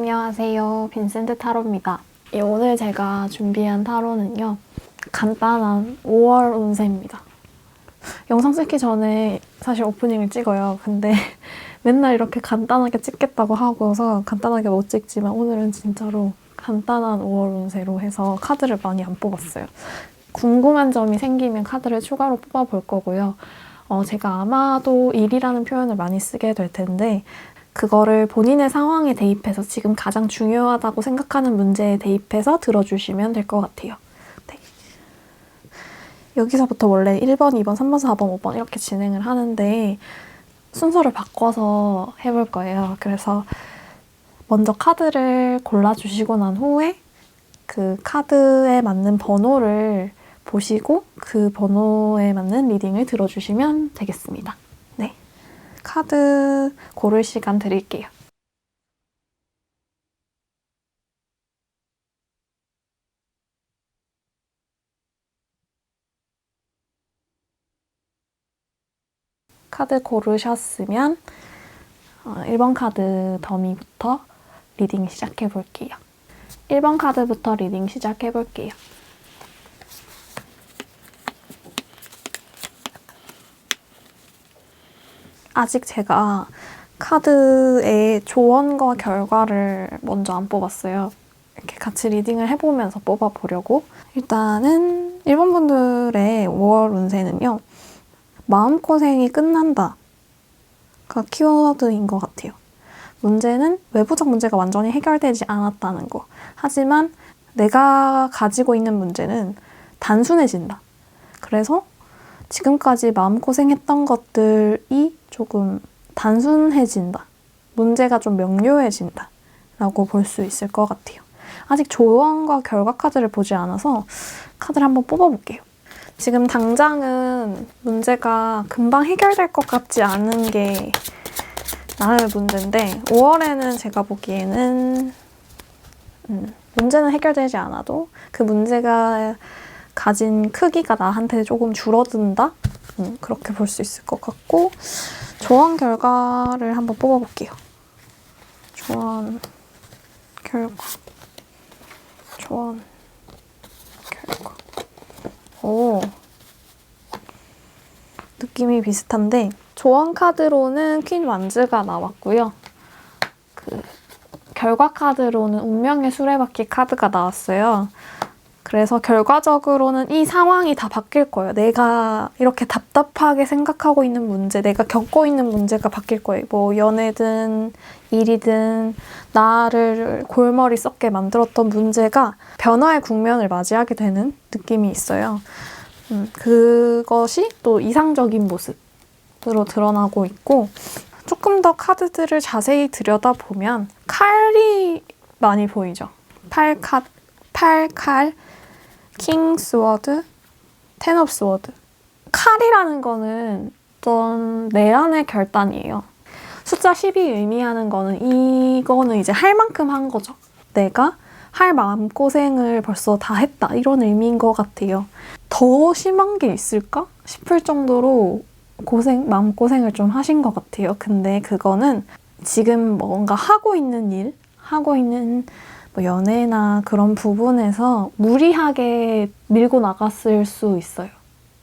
안녕하세요. 빈센트 타로입니다. 오늘 제가 준비한 타로는요. 간단한 5월 운세입니다. 영상 찍기 전에 사실 오프닝을 찍어요. 근데 맨날 이렇게 간단하게 찍겠다고 하고서 간단하게 못 찍지만 오늘은 진짜로 간단한 5월 운세로 해서 카드를 많이 안 뽑았어요. 궁금한 점이 생기면 카드를 추가로 뽑아볼 거고요. 제가 아마도 일이라는 표현을 많이 쓰게 될 텐데 그거를 본인의 상황에 대입해서 지금 가장 중요하다고 생각하는 문제에 대입해서 들어주시면 될 것 같아요. 네. 여기서부터 원래 1번, 2번, 3번, 4번, 5번 이렇게 진행을 하는데 순서를 바꿔서 해볼 거예요. 그래서 먼저 카드를 골라주시고 난 후에 그 카드에 맞는 번호를 보시고 그 번호에 맞는 리딩을 들어주시면 되겠습니다. 네. 카드 고를 시간 드릴게요. 카드 고르셨으면 1번 카드 더미부터 리딩 시작해 볼게요. 1번 카드부터 리딩 시작해 볼게요. 아직 제가 카드의 조언과 결과를 먼저 안 뽑았어요. 이렇게 같이 리딩을 해보면서 뽑아보려고. 일단은 1번 분들의 5월 운세는요. 마음고생이 끝난다가 키워드인 것 같아요. 문제는 외부적 문제가 완전히 해결되지 않았다는 거. 하지만 내가 가지고 있는 문제는 단순해진다. 그래서 지금까지 마음고생했던 것들이 조금 단순해진다. 문제가 좀 명료해진다. 라고 볼 수 있을 것 같아요. 아직 조언과 결과 카드를 보지 않아서 카드를 한번 뽑아볼게요. 지금 당장은 문제가 금방 해결될 것 같지 않은 게 나의 문제인데 5월에는 제가 보기에는 문제는 해결되지 않아도 그 문제가 가진 크기가 나한테 조금 줄어든다? 그렇게 볼 수 있을 것 같고 조언 결과를 한번 뽑아볼게요. 조언 결과 오, 느낌이 비슷한데 조언 카드로는 퀸 완즈가 나왔고요. 그 결과 카드로는 운명의 수레바퀴 카드가 나왔어요. 그래서 결과적으로는 이 상황이 다 바뀔 거예요. 내가 이렇게 답답하게 생각하고 있는 문제, 내가 겪고 있는 문제가 바뀔 거예요. 뭐 연애든 일이든 나를 골머리 썩게 만들었던 문제가 변화의 국면을 맞이하게 되는 느낌이 있어요. 그것이 또 이상적인 모습으로 드러나고 있고 조금 더 카드들을 자세히 들여다보면 칼이 많이 보이죠. 팔칼, 킹 스워드, 텐 오브 스워드. 칼이라는 거는 어떤 내안의 결단이에요. 숫자 10이 의미하는 거는 이거는 이제 할 만큼 한 거죠. 내가 할 마음고생을 벌써 다 했다. 이런 의미인 것 같아요. 더 심한 게 있을까 싶을 정도로 마음고생을 좀 하신 것 같아요. 근데 그거는 지금 뭔가 하고 있는 일, 뭐 연애나 그런 부분에서 무리하게 밀고 나갔을 수 있어요.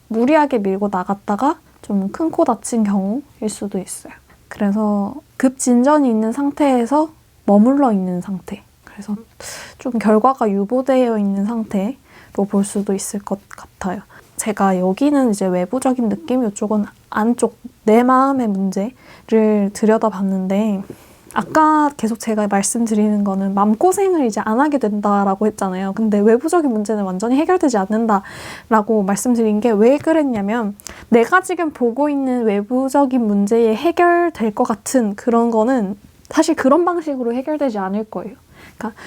무리하게 밀고 나갔다가 좀 큰 코 다친 경우일 수도 있어요. 그래서 급진전이 있는 상태에서 머물러 있는 상태. 그래서 좀 결과가 유보되어 있는 상태로 볼 수도 있을 것 같아요. 제가 여기는 이제 외부적인 느낌, 이쪽은 안쪽 내 마음의 문제를 들여다봤는데 아까 계속 제가 말씀드리는 거는 마음고생을 이제 안 하게 된다라고 했잖아요. 근데 외부적인 문제는 완전히 해결되지 않는다라고 말씀드린 게 왜 그랬냐면 내가 지금 보고 있는 외부적인 문제에 해결될 것 같은 그런 거는 사실 그런 방식으로 해결되지 않을 거예요. 그러니까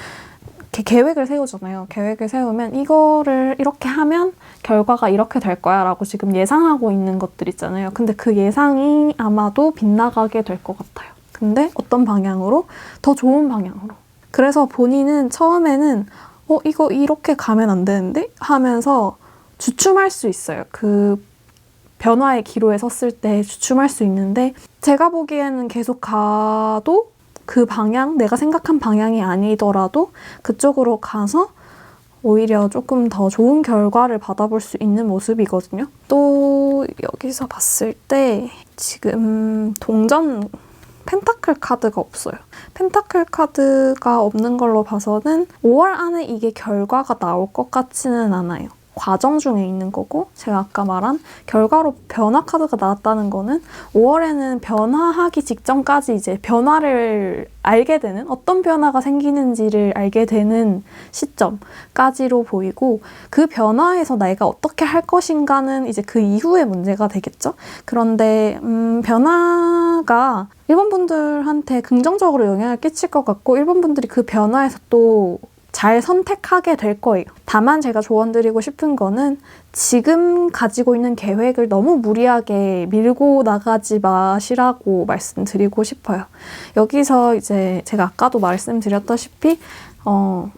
이렇게 계획을 세우잖아요. 계획을 세우면 이거를 이렇게 하면 결과가 이렇게 될 거야 라고 지금 예상하고 있는 것들 있잖아요. 근데 그 예상이 아마도 빗나가게 될 것 같아요. 근데 어떤 방향으로? 더 좋은 방향으로. 그래서 본인은 처음에는 이거 이렇게 가면 안 되는데? 하면서 주춤할 수 있어요. 그 변화의 기로에 섰을 때 주춤할 수 있는데 제가 보기에는 계속 가도 그 방향, 내가 생각한 방향이 아니더라도 그쪽으로 가서 오히려 조금 더 좋은 결과를 받아볼 수 있는 모습이거든요. 또 여기서 봤을 때 지금 동전 펜타클 카드가 없어요. 펜타클 카드가 없는 걸로 봐서는 5월 안에 이게 결과가 나올 것 같지는 않아요. 과정 중에 있는 거고, 제가 아까 말한 결과로 변화 카드가 나왔다는 거는 5월에는 변화하기 직전까지 이제 변화를 알게 되는, 어떤 변화가 생기는지를 알게 되는 시점까지로 보이고, 그 변화에서 내가 어떻게 할 것인가는 이제 그 이후의 문제가 되겠죠. 그런데 변화가 일본 분들한테 긍정적으로 영향을 끼칠 것 같고, 일본 분들이 그 변화에서 또 잘 선택하게 될 거예요. 다만 제가 조언드리고 싶은 거는 지금 가지고 있는 계획을 너무 무리하게 밀고 나가지 마시라고 말씀드리고 싶어요. 여기서 이제 제가 아까도 말씀드렸다시피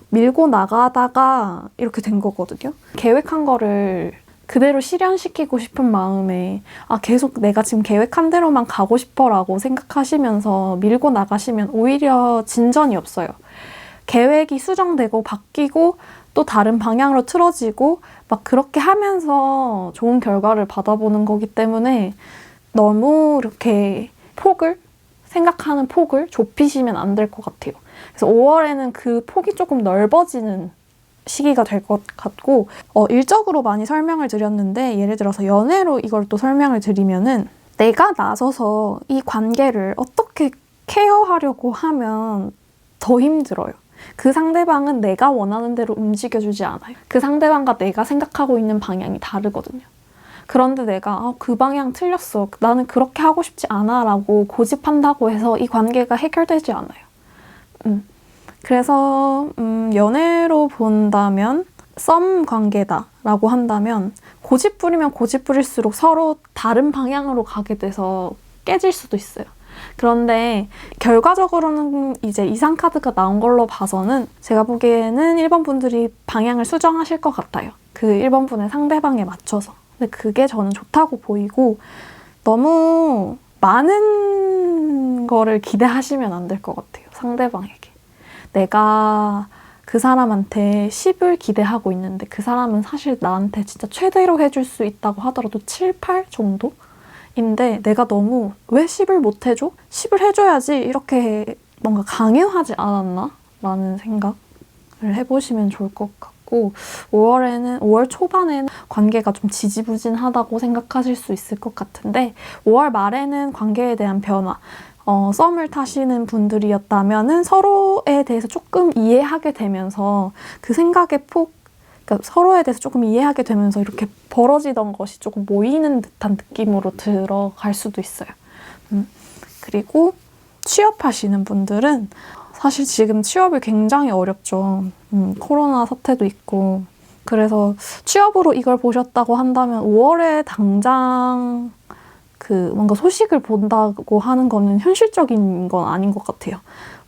밀고 나가다가 이렇게 된 거거든요. 계획한 거를 그대로 실현시키고 싶은 마음에 계속 내가 지금 계획한 대로만 가고 싶어라고 생각하시면서 밀고 나가시면 오히려 진전이 없어요. 계획이 수정되고 바뀌고 또 다른 방향으로 틀어지고 막 그렇게 하면서 좋은 결과를 받아보는 거기 때문에 너무 이렇게 생각하는 폭을 좁히시면 안 될 것 같아요. 그래서 5월에는 그 폭이 조금 넓어지는 시기가 될 것 같고, 일적으로 많이 설명을 드렸는데, 예를 들어서 연애로 이걸 또 설명을 드리면은 내가 나서서 이 관계를 어떻게 케어하려고 하면 더 힘들어요. 그 상대방은 내가 원하는 대로 움직여주지 않아요. 그 상대방과 내가 생각하고 있는 방향이 다르거든요. 그런데 내가 그 방향 틀렸어. 나는 그렇게 하고 싶지 않아 라고 고집한다고 해서 이 관계가 해결되지 않아요. 그래서 연애로 본다면 썸 관계다 라고 한다면 고집 부리면 고집 부릴수록 서로 다른 방향으로 가게 돼서 깨질 수도 있어요. 그런데 결과적으로는 이제 이상 카드가 나온 걸로 봐서는 제가 보기에는 1번 분들이 방향을 수정하실 것 같아요. 그 1번 분의 상대방에 맞춰서. 근데 그게 저는 좋다고 보이고, 너무 많은 거를 기대하시면 안 될 것 같아요. 상대방에게. 내가 그 사람한테 10을 기대하고 있는데 그 사람은 사실 나한테 진짜 최대로 해줄 수 있다고 하더라도 7, 8 정도? 인데 내가 너무 왜 10을 못 해줘? 10을 해줘야지 이렇게 뭔가 강요하지 않았나? 라는 생각을 해보시면 좋을 것 같고, 5월 초반에는 관계가 좀 지지부진하다고 생각하실 수 있을 것 같은데 5월 말에는 관계에 대한 변화, 썸을 타시는 분들이었다면은 서로에 대해서 조금 이해하게 되면서 그 생각의 그러니까 서로에 대해서 조금 이해하게 되면서 이렇게 벌어지던 것이 조금 모이는 듯한 느낌으로 들어갈 수도 있어요. 그리고 취업하시는 분들은 사실 지금 취업이 굉장히 어렵죠. 코로나 사태도 있고. 그래서 취업으로 이걸 보셨다고 한다면 5월에 당장 뭔가 소식을 본다고 하는 거는 현실적인 건 아닌 것 같아요.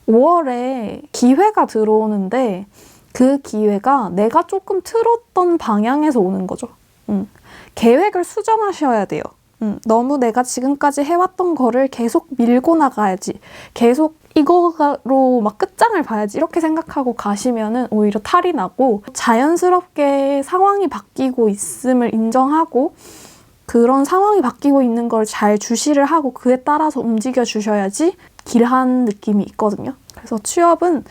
5월에 기회가 들어오는데 그 기회가 내가 조금 틀었던 방향에서 오는 거죠. 계획을 수정하셔야 돼요. 너무 내가 지금까지 해왔던 거를 계속 밀고 나가야지. 계속 이거로 막 끝장을 봐야지. 이렇게 생각하고 가시면은 오히려 탈이 나고, 자연스럽게 상황이 바뀌고 있음을 인정하고 그런 상황이 바뀌고 있는 걸 잘 주시를 하고 그에 따라서 움직여 주셔야지 길한 느낌이 있거든요. 그래서 취업은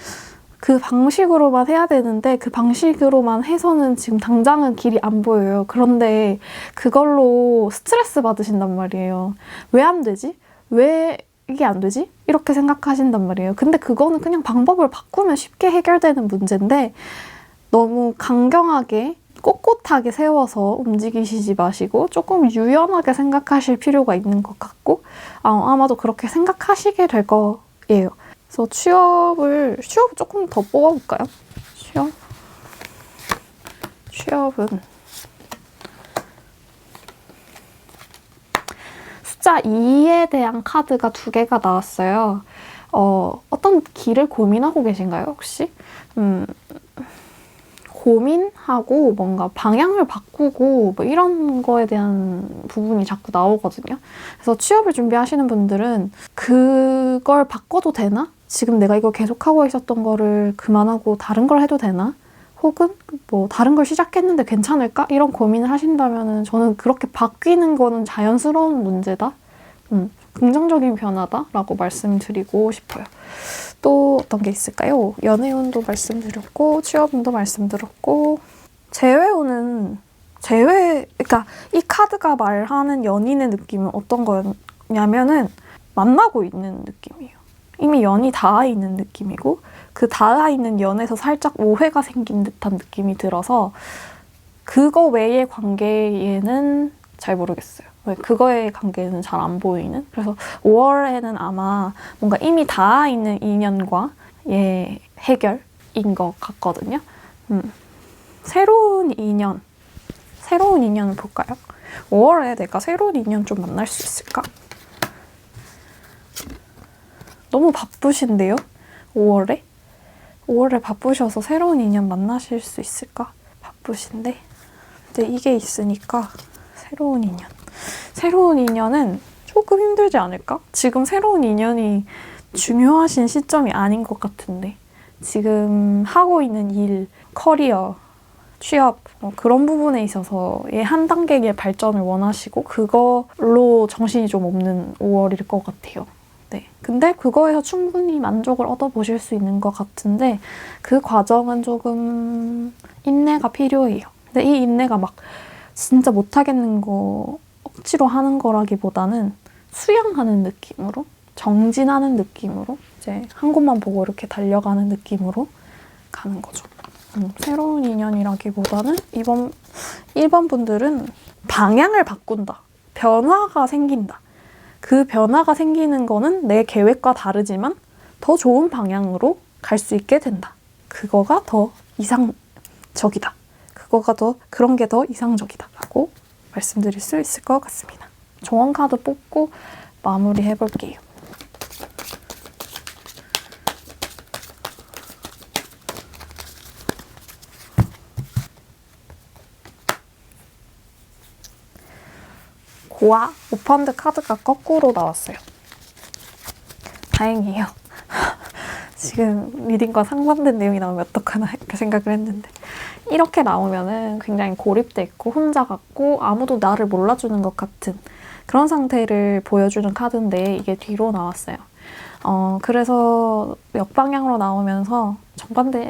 그 방식으로만 해야 되는데 그 방식으로만 해서는 지금 당장은 길이 안 보여요. 그런데 그걸로 스트레스 받으신단 말이에요. 왜 안 되지? 왜 이게 안 되지? 이렇게 생각하신단 말이에요. 근데 그거는 그냥 방법을 바꾸면 쉽게 해결되는 문제인데 너무 강경하게 꼿꼿하게 세워서 움직이시지 마시고 조금 유연하게 생각하실 필요가 있는 것 같고, 아마도 그렇게 생각하시게 될 거예요. 그래서 취업을 조금 더 뽑아볼까요? 취업은 숫자 2에 대한 카드가 2개가 나왔어요. 어떤 길을 고민하고 계신가요, 혹시? 고민하고 뭔가 방향을 바꾸고 뭐 이런 거에 대한 부분이 자꾸 나오거든요. 그래서 취업을 준비하시는 분들은 그걸 바꿔도 되나? 지금 내가 이거 계속하고 있었던 거를 그만하고 다른 걸 해도 되나? 혹은 뭐 다른 걸 시작했는데 괜찮을까? 이런 고민을 하신다면 저는 그렇게 바뀌는 거는 자연스러운 문제다. 긍정적인 변화다라고 말씀드리고 싶어요. 또 어떤 게 있을까요? 연애운도 말씀드렸고 취업운도 말씀드렸고 재회운은 그러니까 이 카드가 말하는 연인의 느낌은 어떤 거냐면은 만나고 있는 느낌이에요. 이미 연이 닿아 있는 느낌이고 그 닿아 있는 연에서 살짝 오해가 생긴 듯한 느낌이 들어서 그거 외의 관계에는 잘 모르겠어요. 그거의 관계는 잘 안 보이는. 그래서 5월에는 아마 뭔가 이미 닿아 있는 인연과의 해결인 것 같거든요. 새로운 인연을 볼까요? 5월에 내가 새로운 인연 좀 만날 수 있을까? 너무 바쁘신데요? 5월에 바쁘셔서 새로운 인연 만나실 수 있을까? 바쁘신데. 근데 이게 있으니까 새로운 인연은 조금 힘들지 않을까? 지금 새로운 인연이 중요하신 시점이 아닌 것 같은데 지금 하고 있는 일, 커리어, 취업 그런 부분에 있어서의 한 단계의 발전을 원하시고 그걸로 정신이 좀 없는 5월일 것 같아요. 네. 근데 그거에서 충분히 만족을 얻어보실 수 있는 것 같은데 그 과정은 조금 인내가 필요해요. 근데 이 인내가 막 진짜 못하겠는 거 억지로 하는 거라기보다는 수양하는 느낌으로, 정진하는 느낌으로 이제 한 곳만 보고 이렇게 달려가는 느낌으로 가는 거죠. 새로운 인연이라기보다는 1번 분들은 방향을 바꾼다. 변화가 생긴다. 그 변화가 생기는 거는 내 계획과 다르지만 더 좋은 방향으로 갈 수 있게 된다. 그거가 더 이상적이다. 그런 게 더 이상적이다. 라고 말씀드릴 수 있을 것 같습니다. 조언 카드 뽑고 마무리 해볼게요. 고아 오펀드 카드가 거꾸로 나왔어요. 다행이에요. 지금 리딩과 상반된 내용이 나오면 어떡하나 이렇게 생각을 했는데 이렇게 나오면은 굉장히 고립돼 있고 혼자 같고 아무도 나를 몰라주는 것 같은 그런 상태를 보여주는 카드인데 이게 뒤로 나왔어요. 그래서 역방향으로 나오면서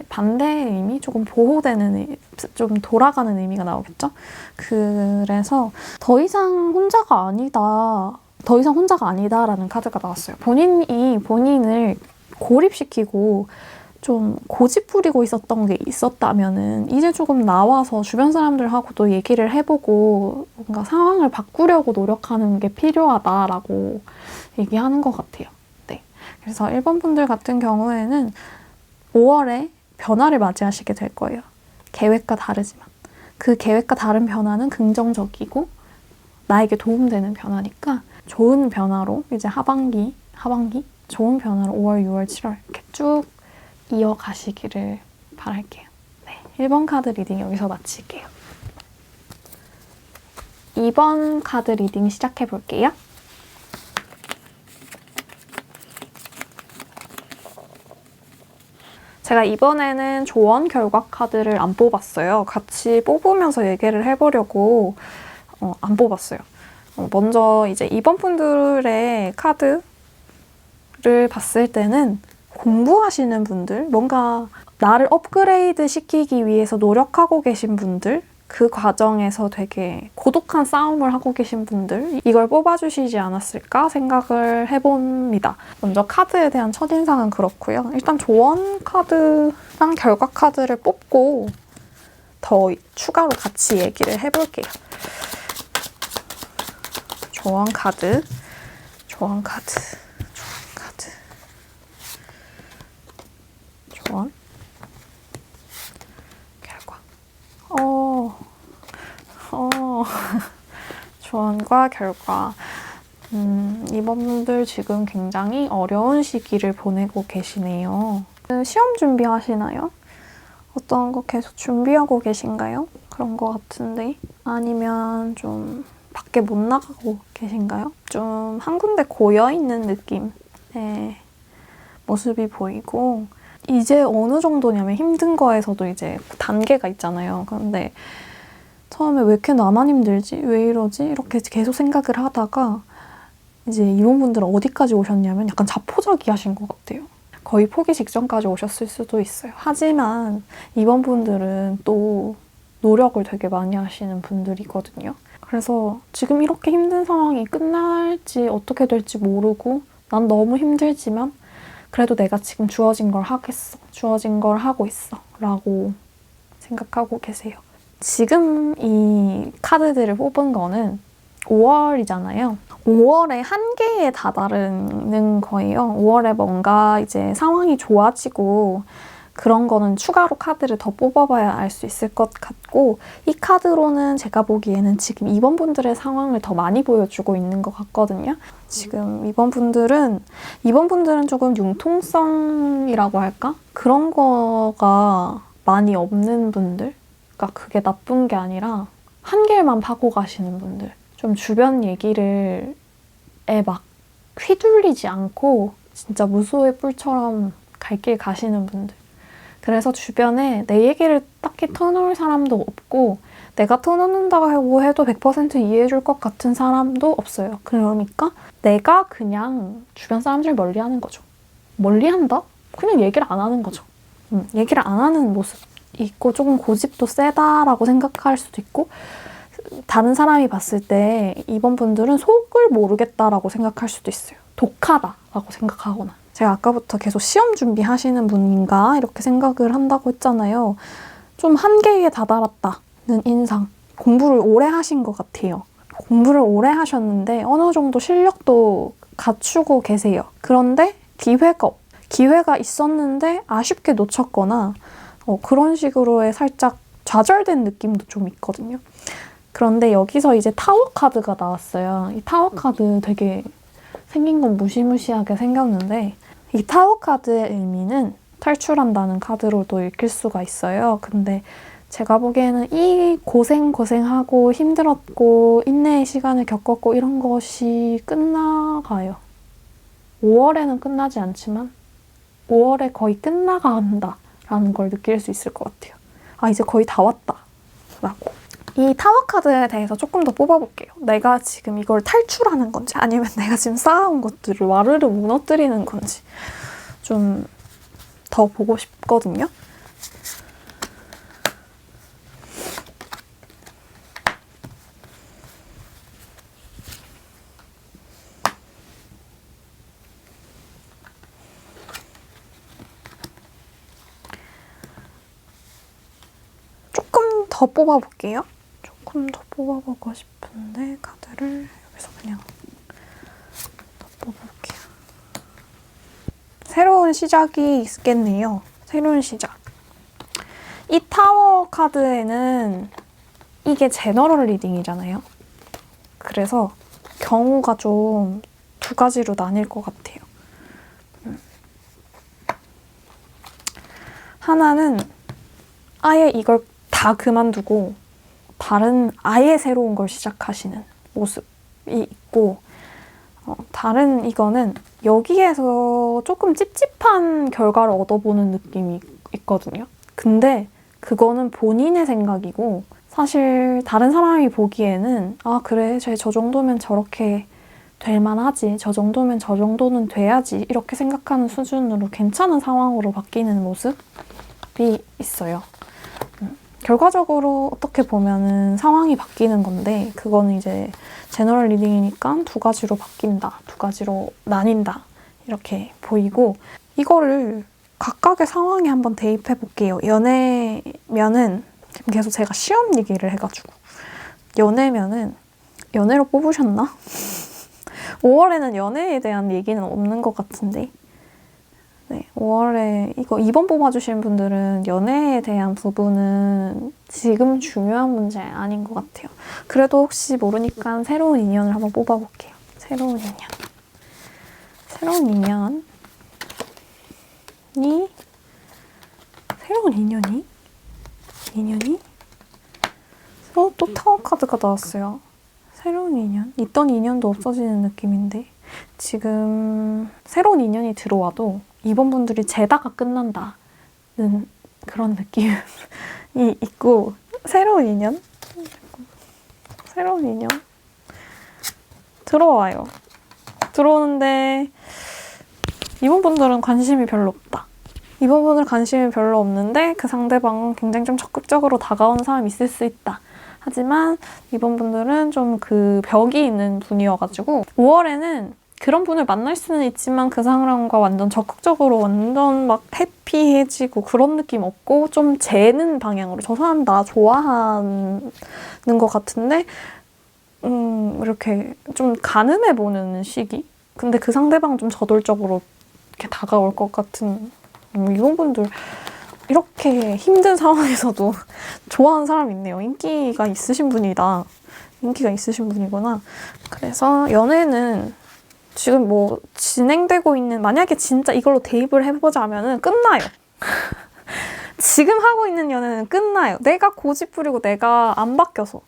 반대의 의미? 조금 보호되는, 좀 돌아가는 의미가 나오겠죠? 그래서 더 이상 혼자가 아니다라는 카드가 나왔어요. 본인이 본인을 고립시키고 좀 고집 부리고 있었던 게 있었다면은 이제 조금 나와서 주변 사람들하고도 얘기를 해보고 뭔가 상황을 바꾸려고 노력하는 게 필요하다라고 얘기하는 것 같아요. 네. 그래서 1번 분들 같은 경우에는 5월에 변화를 맞이하시게 될 거예요. 계획과 다르지만. 그 계획과 다른 변화는 긍정적이고 나에게 도움되는 변화니까 좋은 변화로 이제 하반기 좋은 변화로 5월, 6월, 7월 이렇게 쭉 이어가시기를 바랄게요. 네, 1번 카드 리딩 여기서 마칠게요. 2번 카드 리딩 시작해 볼게요. 제가 이번에는 조언 결과 카드를 안 뽑았어요. 같이 뽑으면서 얘기를 해보려고 안 뽑았어요. 먼저 이제 2번 분들의 카드를 봤을 때는 공부하시는 분들, 뭔가 나를 업그레이드 시키기 위해서 노력하고 계신 분들, 그 과정에서 되게 고독한 싸움을 하고 계신 분들, 이걸 뽑아주시지 않았을까 생각을 해봅니다. 먼저 카드에 대한 첫인상은 그렇고요. 일단 조언 카드랑 결과 카드를 뽑고 더 추가로 같이 얘기를 해볼게요. 조언 카드, 결과. 조언과 결과. 이번 분들 지금 굉장히 어려운 시기를 보내고 계시네요. 시험 준비하시나요? 어떤 거 계속 준비하고 계신가요? 그런 거 같은데. 아니면 좀 밖에 못 나가고 계신가요? 좀 한 군데 고여있는 느낌의 모습이 보이고, 이제 어느 정도냐면 힘든 거에서도 이제 단계가 있잖아요. 근데 처음에 왜 이렇게 나만 힘들지? 왜 이러지? 이렇게 계속 생각을 하다가 이제 이분들은 어디까지 오셨냐면 약간 자포자기 하신 것 같아요. 거의 포기 직전까지 오셨을 수도 있어요. 하지만 이번 분들은 또 노력을 되게 많이 하시는 분들이거든요. 그래서 지금 이렇게 힘든 상황이 끝날지 어떻게 될지 모르고 난 너무 힘들지만 그래도 내가 지금 주어진 걸 하겠어. 주어진 걸 하고 있어. 라고 생각하고 계세요. 지금 이 카드들을 뽑은 거는 5월이잖아요. 5월에 한계에 다다르는 거예요. 5월에 뭔가 이제 상황이 좋아지고 그런 거는 추가로 카드를 더 뽑아봐야 알 수 있을 것 같고, 이 카드로는 제가 보기에는 지금 이번 분들의 상황을 더 많이 보여주고 있는 것 같거든요. 지금 이번 분들은 조금 융통성이라고 할까? 그런 거가 많이 없는 분들? 그러니까 그게 나쁜 게 아니라 한길만 파고 가시는 분들. 좀 주변 얘기를 막 휘둘리지 않고 진짜 무소의 뿔처럼 갈 길 가시는 분들. 그래서 주변에 내 얘기를 딱히 터놓을 사람도 없고 내가 터놓는다고 해도 100% 이해해줄 것 같은 사람도 없어요. 그러니까 내가 그냥 주변 사람들 멀리하는 거죠. 멀리한다? 그냥 얘기를 안 하는 거죠. 얘기를 안 하는 모습 있고, 조금 고집도 세다라고 생각할 수도 있고, 다른 사람이 봤을 때 이번 분들은 속을 모르겠다라고 생각할 수도 있어요. 독하다라고 생각하거나. 제가 아까부터 계속 시험 준비하시는 분인가 이렇게 생각을 한다고 했잖아요. 좀 한계에 다다랐다는 인상. 공부를 오래 하신 것 같아요. 공부를 오래 하셨는데 어느 정도 실력도 갖추고 계세요. 그런데 기회가 있었는데 아쉽게 놓쳤거나 그런 식으로의 살짝 좌절된 느낌도 좀 있거든요. 그런데 여기서 이제 타워 카드가 나왔어요. 이 타워 카드 되게 생긴 건 무시무시하게 생겼는데, 이 타워 카드의 의미는 탈출한다는 카드로도 읽힐 수가 있어요. 근데 제가 보기에는 이 고생하고 힘들었고 인내의 시간을 겪었고 이런 것이 끝나가요. 5월에는 끝나지 않지만 5월에 거의 끝나간다라는 걸 느낄 수 있을 것 같아요. 아, 이제 거의 다 왔다 라고. 이 타워 카드에 대해서 조금 더 뽑아볼게요. 내가 지금 이걸 탈출하는 건지 아니면 내가 지금 쌓아온 것들을 와르르 무너뜨리는 건지 좀 더 보고 싶거든요. 조금 더 뽑아볼게요. 조금 더 뽑아보고 싶은데 카드를 여기서 그냥 더 뽑아볼게요. 새로운 시작이 있겠네요. 새로운 시작. 이 타워 카드에는 이게 제너럴 리딩이잖아요. 그래서 경우가 좀 두 가지로 나뉠 것 같아요. 하나는 아예 이걸 다 그만두고 다른 아예 새로운 걸 시작하시는 모습이 있고, 다른 이거는 여기에서 조금 찝찝한 결과를 얻어보는 느낌이 있거든요. 근데 그거는 본인의 생각이고, 사실 다른 사람이 보기에는 아 그래 저 정도면 저렇게 될 만하지, 저 정도면 저 정도는 돼야지 이렇게 생각하는 수준으로 괜찮은 상황으로 바뀌는 모습이 있어요. 결과적으로 어떻게 보면은 상황이 바뀌는 건데, 그거는 이제 제너럴 리딩이니까 두 가지로 바뀐다, 두 가지로 나뉜다 이렇게 보이고, 이거를 각각의 상황에 한번 대입해 볼게요. 연애면은 지금 계속 제가 시험 얘기를 해가지고, 연애면은 연애로 뽑으셨나? 5월에는 연애에 대한 얘기는 없는 것 같은데, 네, 5월에 이거 2번 뽑아주신 분들은 연애에 대한 부분은 지금 중요한 문제 아닌 것 같아요. 그래도 혹시 모르니까 새로운 인연을 한번 뽑아볼게요. 새로운 인연이 카드가 나왔어요. 새로운 인연? 있던 인연도 없어지는 느낌인데 지금 새로운 인연이 들어와도 이번 분들이 재다가 끝난다는 그런 느낌이 있고 새로운 인연? 새로운 인연? 들어와요. 들어오는데 이번 분들은 관심이 별로 없다. 이번 분들 관심이 별로 없는데 그 상대방은 굉장히 좀 적극적으로 다가오는 사람이 있을 수 있다. 하지만 이번 분들은 좀 그 벽이 있는 분이어가지고 5월에는 그런 분을 만날 수는 있지만 그 사람과 완전 적극적으로 완전 막 해피해지고 그런 느낌 없고 좀 재는 방향으로 저 사람 나 좋아하는 것 같은데 이렇게 좀 가늠해보는 시기? 근데 그 상대방은 좀 저돌적으로 이렇게 다가올 것 같은 이런 분들 이렇게 힘든 상황에서도 좋아하는 사람이 있네요. 인기가 있으신 분이다. 인기가 있으신 분이구나. 그래서 연애는 지금 뭐 진행되고 있는 만약에 진짜 이걸로 대입을 해보자면은 끝나요. 지금 하고 있는 연애는 끝나요. 내가 고집 부리고 내가 안 바뀌어서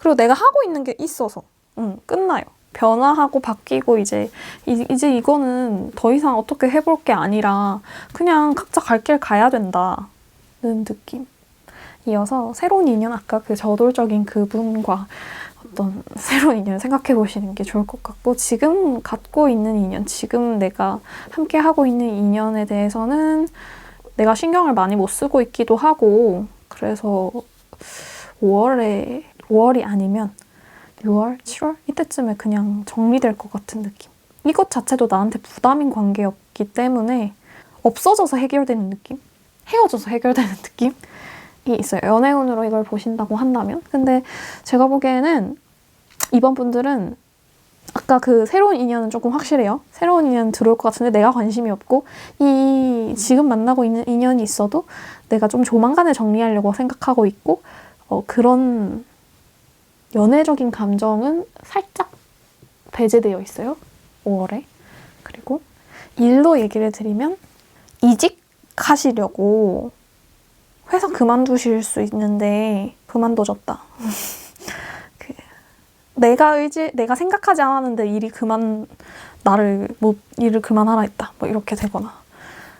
그리고 내가 하고 있는 게 있어서 끝나요. 변화하고 바뀌고 이제 이거는 더 이상 어떻게 해볼 게 아니라 그냥 각자 갈 길 가야 된다는 느낌. 이어서 새로운 인연 아까 그 저돌적인 그분과 어떤 새로운 인연을 생각해 보시는 게 좋을 것 같고 지금 갖고 있는 인연, 지금 내가 함께 하고 있는 인연에 대해서는 내가 신경을 많이 못 쓰고 있기도 하고 그래서 5월이 아니면 6월, 7월 이때쯤에 그냥 정리될 것 같은 느낌. 이것 자체도 나한테 부담인 관계였기 때문에 없어져서 해결되는 느낌? 헤어져서 해결되는 느낌이 있어요. 연애운으로 이걸 보신다고 한다면. 근데 제가 보기에는 이번 분들은 아까 그 새로운 인연은 조금 확실해요. 새로운 인연 들어올 것 같은데 내가 관심이 없고 이 지금 만나고 있는 인연이 있어도 내가 좀 조만간에 정리하려고 생각하고 있고 그런 연애적인 감정은 살짝 배제되어 있어요. 5월에. 그리고 일로 얘기를 드리면 이직하시려고 회사 그만두실 수 있는데 그만둬졌다. 내가 생각하지 않았는데 일을 그만하라 했다. 뭐 이렇게 되거나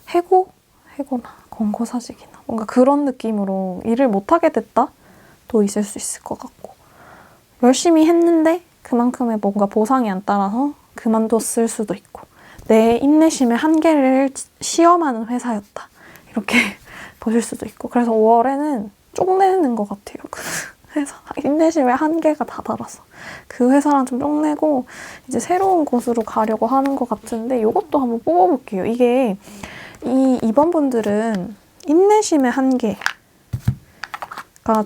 해고나 권고사직이나 뭔가 그런 느낌으로 일을 못하게 됐다. 도 있을 수 있을 것 같고 열심히 했는데 그만큼의 뭔가 보상이 안 따라서 그만뒀을 수도 있고 내 인내심의 한계를 시험하는 회사였다. 이렇게 보실 수도 있고 그래서 5월에는 쪽내는 것 같아요. 그 회사 인내심의 한계가 다 달아서 그 회사랑 좀 쪽내고 이제 새로운 곳으로 가려고 하는 것 같은데 이것도 한번 뽑아볼게요. 이게 이번 분들은 인내심의 한계가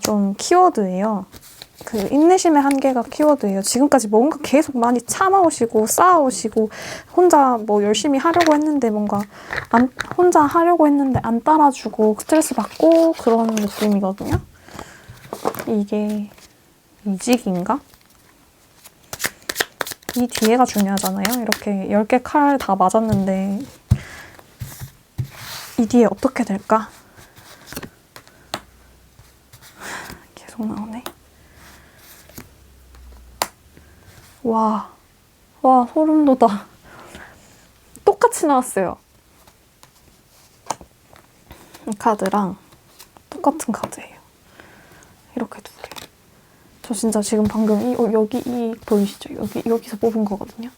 좀 키워드예요. 그 인내심의 한계가 키워드예요. 지금까지 뭔가 계속 많이 참아오시고 쌓아오시고 혼자 뭐 열심히 하려고 했는데 혼자 하려고 했는데 안 따라주고 스트레스 받고 그런 느낌이거든요. 이게 이직인가? 이 뒤에가 중요하잖아요. 이렇게 10개 칼 다 맞았는데 이 뒤에 어떻게 될까? 계속 나오네. 와, 소름 돋아. 똑같이 나왔어요. 이 카드랑 똑같은 카드예요. 이렇게 두 개. 저 진짜 지금 방금 여기 보이시죠? 여기서 뽑은 거거든요.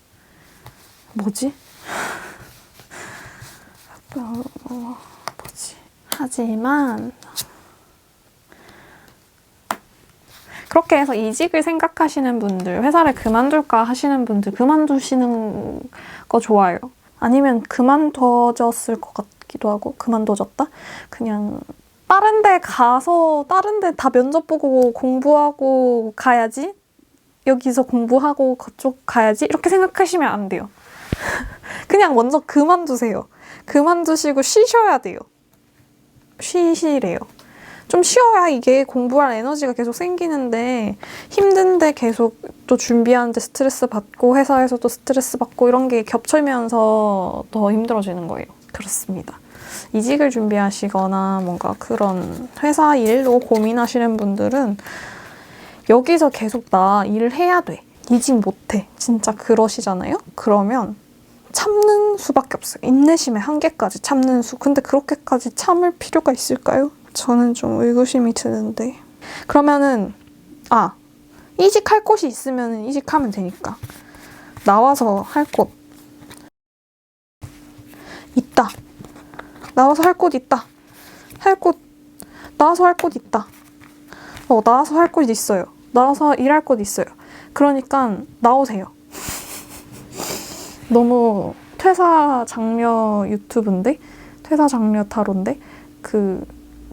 뭐지? 뭐지? 하지만 그렇게 해서 이직을 생각하시는 분들, 회사를 그만둘까 하시는 분들 그만두시는 거 좋아요. 아니면 그만둬졌을 것 같기도 하고 그만둬졌다? 그냥 다른 데 다 면접 보고 공부하고 가야지? 여기서 공부하고 그쪽 가야지? 이렇게 생각하시면 안 돼요. 그냥 먼저 그만두세요. 그만두시고 쉬셔야 돼요. 쉬시래요. 좀 쉬어야 이게 공부할 에너지가 계속 생기는데 힘든데 계속 또 준비하는데 스트레스 받고 회사에서도 스트레스 받고 이런 게 겹치면서 더 힘들어지는 거예요. 그렇습니다. 이직을 준비하시거나 뭔가 그런 회사 일로 고민하시는 분들은 여기서 계속 나 일을 해야 돼. 이직 못해. 진짜 그러시잖아요? 그러면 참는 수밖에 없어요. 인내심의 한계까지 참는 수. 근데 그렇게까지 참을 필요가 있을까요? 저는 좀 의구심이 드는데. 그러면은 이직할 곳이 있으면 이직하면 되니까. 나와서 할 곳 있다. 나와서 할 곳 있다. 나와서 할 곳 있다. 나와서 할 곳 있어요. 나와서 일할 곳 있어요. 그러니까 나오세요. 너무 퇴사 장려 유튜브인데? 퇴사 장려 타로인데?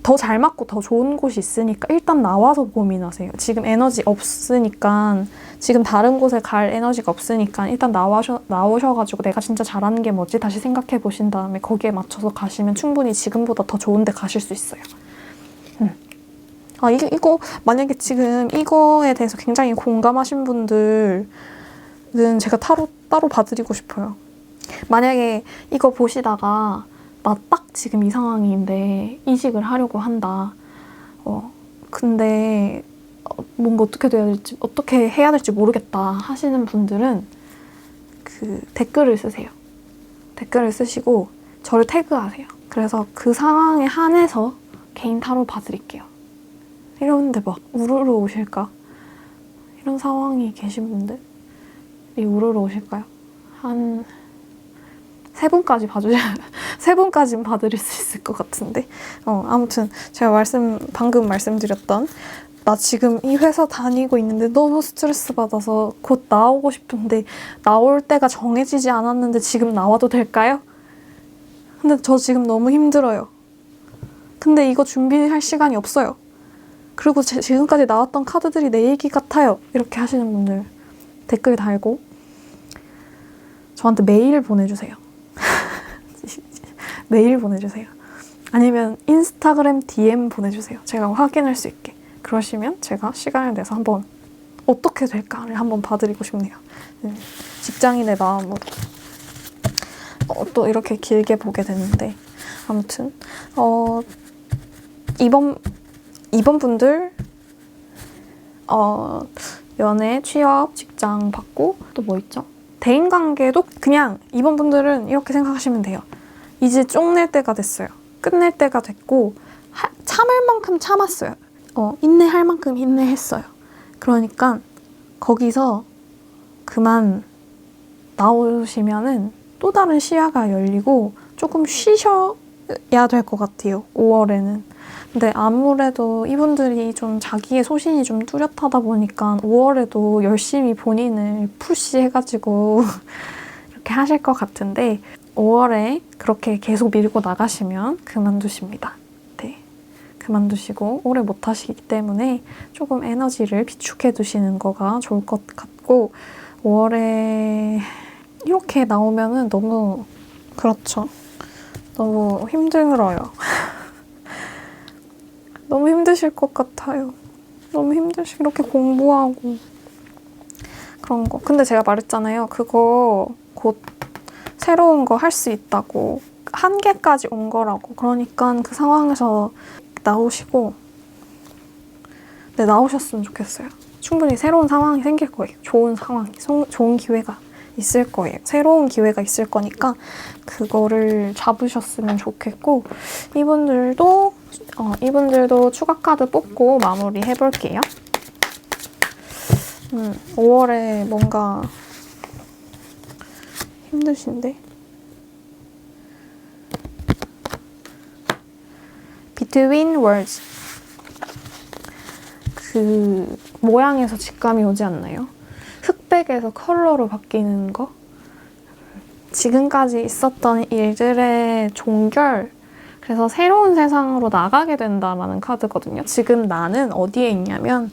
더 잘 맞고 더 좋은 곳이 있으니까 일단 나와서 고민하세요. 지금 에너지 없으니까, 지금 다른 곳에 갈 에너지가 없으니까 일단 나오셔가지고 내가 진짜 잘하는 게 뭐지? 다시 생각해 보신 다음에 거기에 맞춰서 가시면 충분히 지금보다 더 좋은 데 가실 수 있어요. 이거 만약에 지금 이거에 대해서 굉장히 공감하신 분들은 제가 따로 봐드리고 싶어요. 만약에 이거 보시다가 나 딱 지금 이 상황인데 이직을 하려고 한다. 근데 뭔가 어떻게 해야 될지 모르겠다 하시는 분들은 댓글을 쓰세요. 댓글을 쓰시고 저를 태그하세요. 그래서 그 상황에 한해서 개인 타로 봐드릴게요. 이러는데 막 우르르 오실까? 이런 상황이 계신 분들이 우르르 오실까요? 한 3분까지 봐주셔야 3분까지는 봐드릴 수 있을 것 같은데. 아무튼 제가 방금 말씀드렸던 나 지금 이 회사 다니고 있는데 너무 스트레스 받아서 곧 나오고 싶은데 나올 때가 정해지지 않았는데 지금 나와도 될까요? 근데 저 지금 너무 힘들어요. 근데 이거 준비할 시간이 없어요. 그리고 지금까지 나왔던 카드들이 내 얘기 같아요. 이렇게 하시는 분들 댓글 달고 저한테 메일 보내주세요. 메일 보내주세요. 아니면 인스타그램 DM 보내주세요. 제가 확인할 수 있게. 그러시면 제가 시간을 내서 한번 어떻게 될까를 한번 봐드리고 싶네요. 직장인의 마음으로. 또 이렇게 길게 보게 됐는데 아무튼 이번 분들 연애, 취업, 직장 받고 또 뭐 있죠? 대인관계도 그냥 이번 분들은 이렇게 생각하시면 돼요. 이제 쪽낼 때가 됐어요. 끝낼 때가 됐고 참을 만큼 참았어요. 인내할 만큼 인내했어요. 그러니까 거기서 그만 나오시면은 또 다른 시야가 열리고 조금 쉬셔야 될 것 같아요. 5월에는. 근데 아무래도 이분들이 좀 자기의 소신이 좀 뚜렷하다 보니까 5월에도 열심히 본인을 푸시해가지고 이렇게 하실 것 같은데 5월에 그렇게 계속 밀고 나가시면 그만두십니다. 네, 그만두시고 오래 못 하시기 때문에 조금 에너지를 비축해 두시는 거가 좋을 것 같고 5월에 이렇게 나오면은 너무 그렇죠. 너무 힘들어요. 너무 힘드실 것 같아요. 너무 이렇게 공부하고 그런 거. 근데 제가 말했잖아요. 그거 곧 새로운 거 할 수 있다고. 한계까지 온 거라고. 그러니까 그 상황에서 나오시고 나오셨으면 좋겠어요. 충분히 새로운 상황이 생길 거예요. 좋은 상황이, 좋은 기회가 있을 거예요. 새로운 기회가 있을 거니까 그거를 잡으셨으면 좋겠고 이분들도 추가 카드 뽑고 마무리 해볼게요. 5월에 뭔가 힘드신데? Between words. 그 모양에서 직감이 오지 않나요? 흑백에서 컬러로 바뀌는 거? 지금까지 있었던 일들의 종결, 그래서 새로운 세상으로 나가게 된다라는 카드거든요. 지금 나는 어디에 있냐면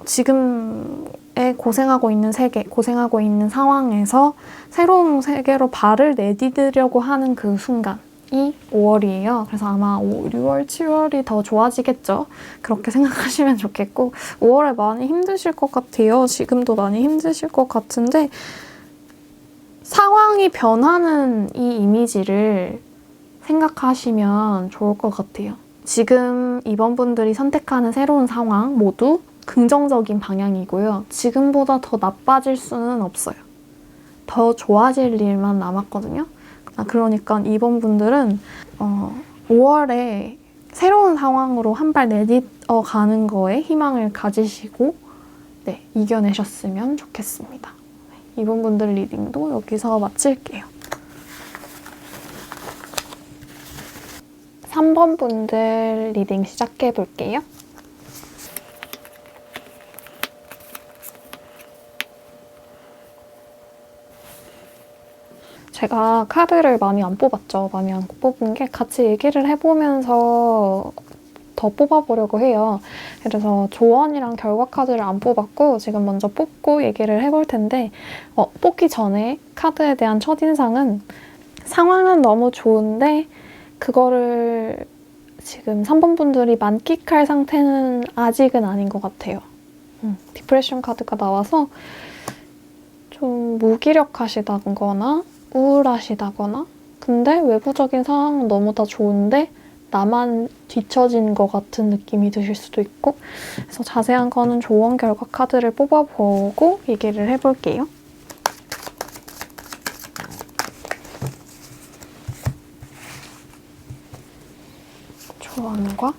지금의 고생하고 있는 세계, 고생하고 있는 상황에서 새로운 세계로 발을 내디디려고 하는 그 순간이 5월이에요. 그래서 아마 6월, 7월이 더 좋아지겠죠. 그렇게 생각하시면 좋겠고 5월에 많이 힘드실 것 같아요. 지금도 많이 힘드실 것 같은데 상황이 변하는 이 이미지를 생각하시면 좋을 것 같아요. 지금 이번 분들이 선택하는 새로운 상황 모두 긍정적인 방향이고요. 지금보다 더 나빠질 수는 없어요. 더 좋아질 일만 남았거든요. 그러니까 이번 분들은 5월에 새로운 상황으로 한 발 내딛어가는 거에 희망을 가지시고 이겨내셨으면 좋겠습니다. 이번 분들 리딩도 여기서 마칠게요. 3번 분들 리딩 시작해 볼게요. 제가 카드를 많이 안 뽑았죠. 많이 안 뽑은 게 같이 얘기를 해보면서 더 뽑아보려고 해요. 그래서 조언이랑 결과 카드를 안 뽑았고 지금 먼저 뽑고 얘기를 해볼 텐데 뽑기 전에 카드에 대한 첫인상은 상황은 너무 좋은데 그거를 지금 3번 분들이 만끽할 상태는 아직은 아닌 것 같아요. 디프레션 카드가 나와서 좀 무기력하시다거나 우울하시다거나 근데 외부적인 상황은 너무 다 좋은데 나만 뒤처진 것 같은 느낌이 드실 수도 있고 그래서 자세한 거는 조언 결과 카드를 뽑아보고 얘기를 해볼게요. 조언과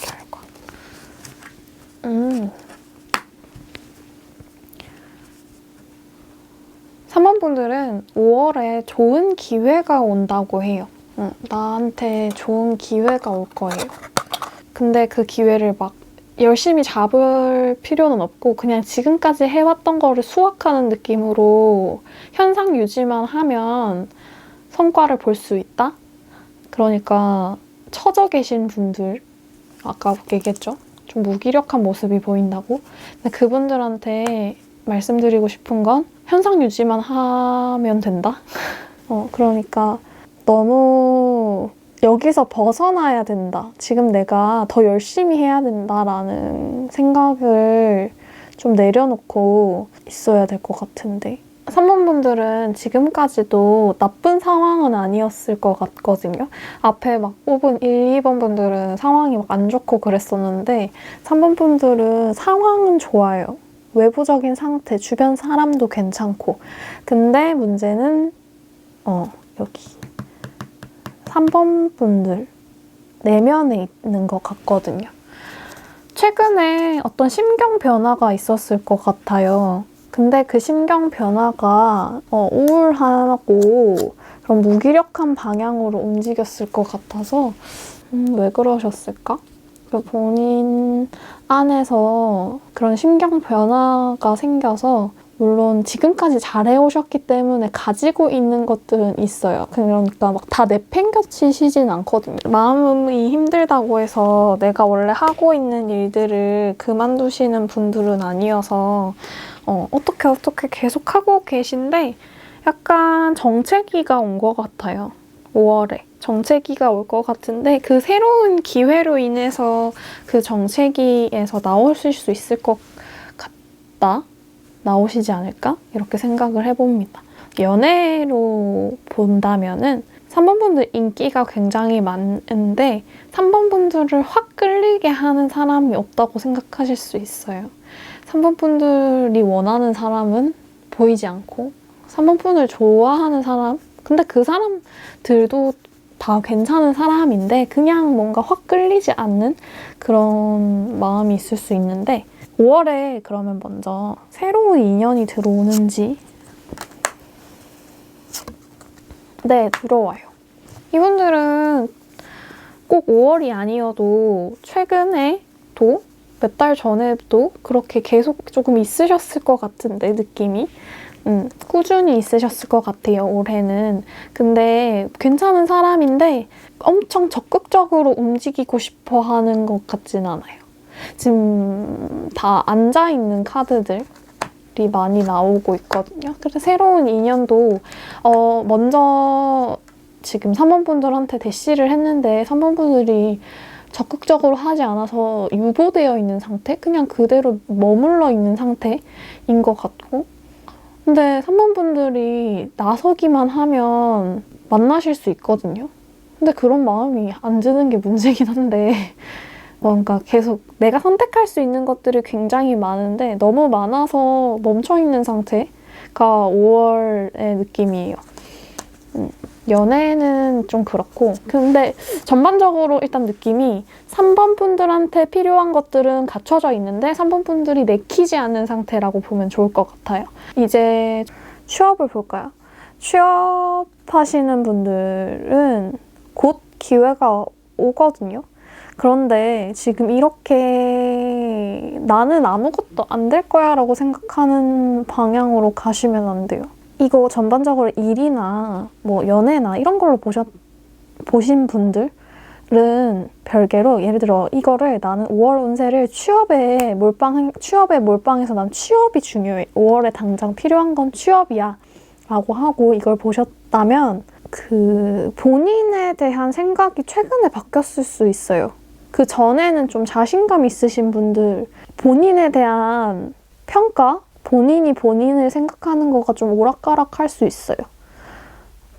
결과 3번 분들은 5월에 좋은 기회가 온다고 해요. 나한테 좋은 기회가 올 거예요. 근데 그 기회를 막 열심히 잡을 필요는 없고 그냥 지금까지 해왔던 거를 수확하는 느낌으로 현상 유지만 하면 성과를 볼 수 있다? 그러니까 처져 계신 분들, 아까 얘기했죠? 좀 무기력한 모습이 보인다고? 근데 그분들한테 말씀드리고 싶은 건 현상 유지만 하면 된다? 그러니까 너무 여기서 벗어나야 된다. 지금 내가 더 열심히 해야 된다라는 생각을 좀 내려놓고 있어야 될 것 같은데 3번 분들은 지금까지도 나쁜 상황은 아니었을 것 같거든요. 앞에 막 뽑은 1, 2번 분들은 상황이 막 안 좋고 그랬었는데 3번 분들은 상황은 좋아요. 외부적인 상태, 주변 사람도 괜찮고 근데 문제는 여기 3번 분들 내면에 있는 것 같거든요. 최근에 어떤 심경 변화가 있었을 것 같아요. 근데 그 심경 변화가 우울하고 그런 무기력한 방향으로 움직였을 것 같아서 왜 그러셨을까? 본인 안에서 그런 심경 변화가 생겨서 물론 지금까지 잘해오셨기 때문에 가지고 있는 것들은 있어요. 그러니까 막 다 내팽겨치시진 않거든요. 마음이 힘들다고 해서 내가 원래 하고 있는 일들을 그만두시는 분들은 아니어서 어떻게 계속 하고 계신데 약간 정체기가 온 것 같아요. 5월에. 정체기가 올 것 같은데 그 새로운 기회로 인해서 그 정체기에서 나오실 수 있을 것 같다. 나오시지 않을까? 이렇게 생각을 해봅니다. 연애로 본다면은 3번 분들 인기가 굉장히 많은데 3번 분들을 확 끌리게 하는 사람이 없다고 생각하실 수 있어요. 3번 분들이 원하는 사람은 보이지 않고 3번 분을 좋아하는 사람? 근데 그 사람들도 다 괜찮은 사람인데 그냥 뭔가 확 끌리지 않는 그런 마음이 있을 수 있는데 5월에 그러면 먼저 새로운 인연이 들어오는지 네, 들어와요. 이분들은 꼭 5월이 아니어도 최근에도 몇 달 전에도 그렇게 계속 조금 있으셨을 것 같은데 느낌이 꾸준히 있으셨을 것 같아요, 올해는. 근데 괜찮은 사람인데 엄청 적극적으로 움직이고 싶어 하는 것 같진 않아요. 지금 다 앉아있는 카드들이 많이 나오고 있거든요. 그래서 새로운 인연도 먼저 지금 3번 분들한테 대시를 했는데 3번 분들이 적극적으로 하지 않아서 유보되어 있는 상태? 그냥 그대로 머물러 있는 상태인 것 같고 근데 3번 분들이 나서기만 하면 만나실 수 있거든요. 근데 그런 마음이 안 드는 게 문제긴 한데 뭔가 계속 내가 선택할 수 있는 것들이 굉장히 많은데 너무 많아서 멈춰있는 상태가 5월의 느낌이에요. 연애는 좀 그렇고 근데 전반적으로 일단 느낌이 3번 분들한테 필요한 것들은 갖춰져 있는데 3번 분들이 내키지 않는 상태라고 보면 좋을 것 같아요. 이제 취업을 볼까요? 취업하시는 분들은 곧 기회가 오거든요. 그런데 지금 이렇게 나는 아무것도 안 될 거야 라고 생각하는 방향으로 가시면 안 돼요. 이거 전반적으로 일이나 뭐 연애나 이런 걸로 보신 분들은 별개로 예를 들어 이거를 나는 5월 운세를 취업에 몰빵해서 난 취업이 중요해. 5월에 당장 필요한 건 취업이야 라고 하고 이걸 보셨다면 그 본인에 대한 생각이 최근에 바뀌었을 수 있어요. 그 전에는 좀 자신감 있으신 분들 본인에 대한 평가? 본인이 본인을 생각하는 거가 좀 오락가락할 수 있어요.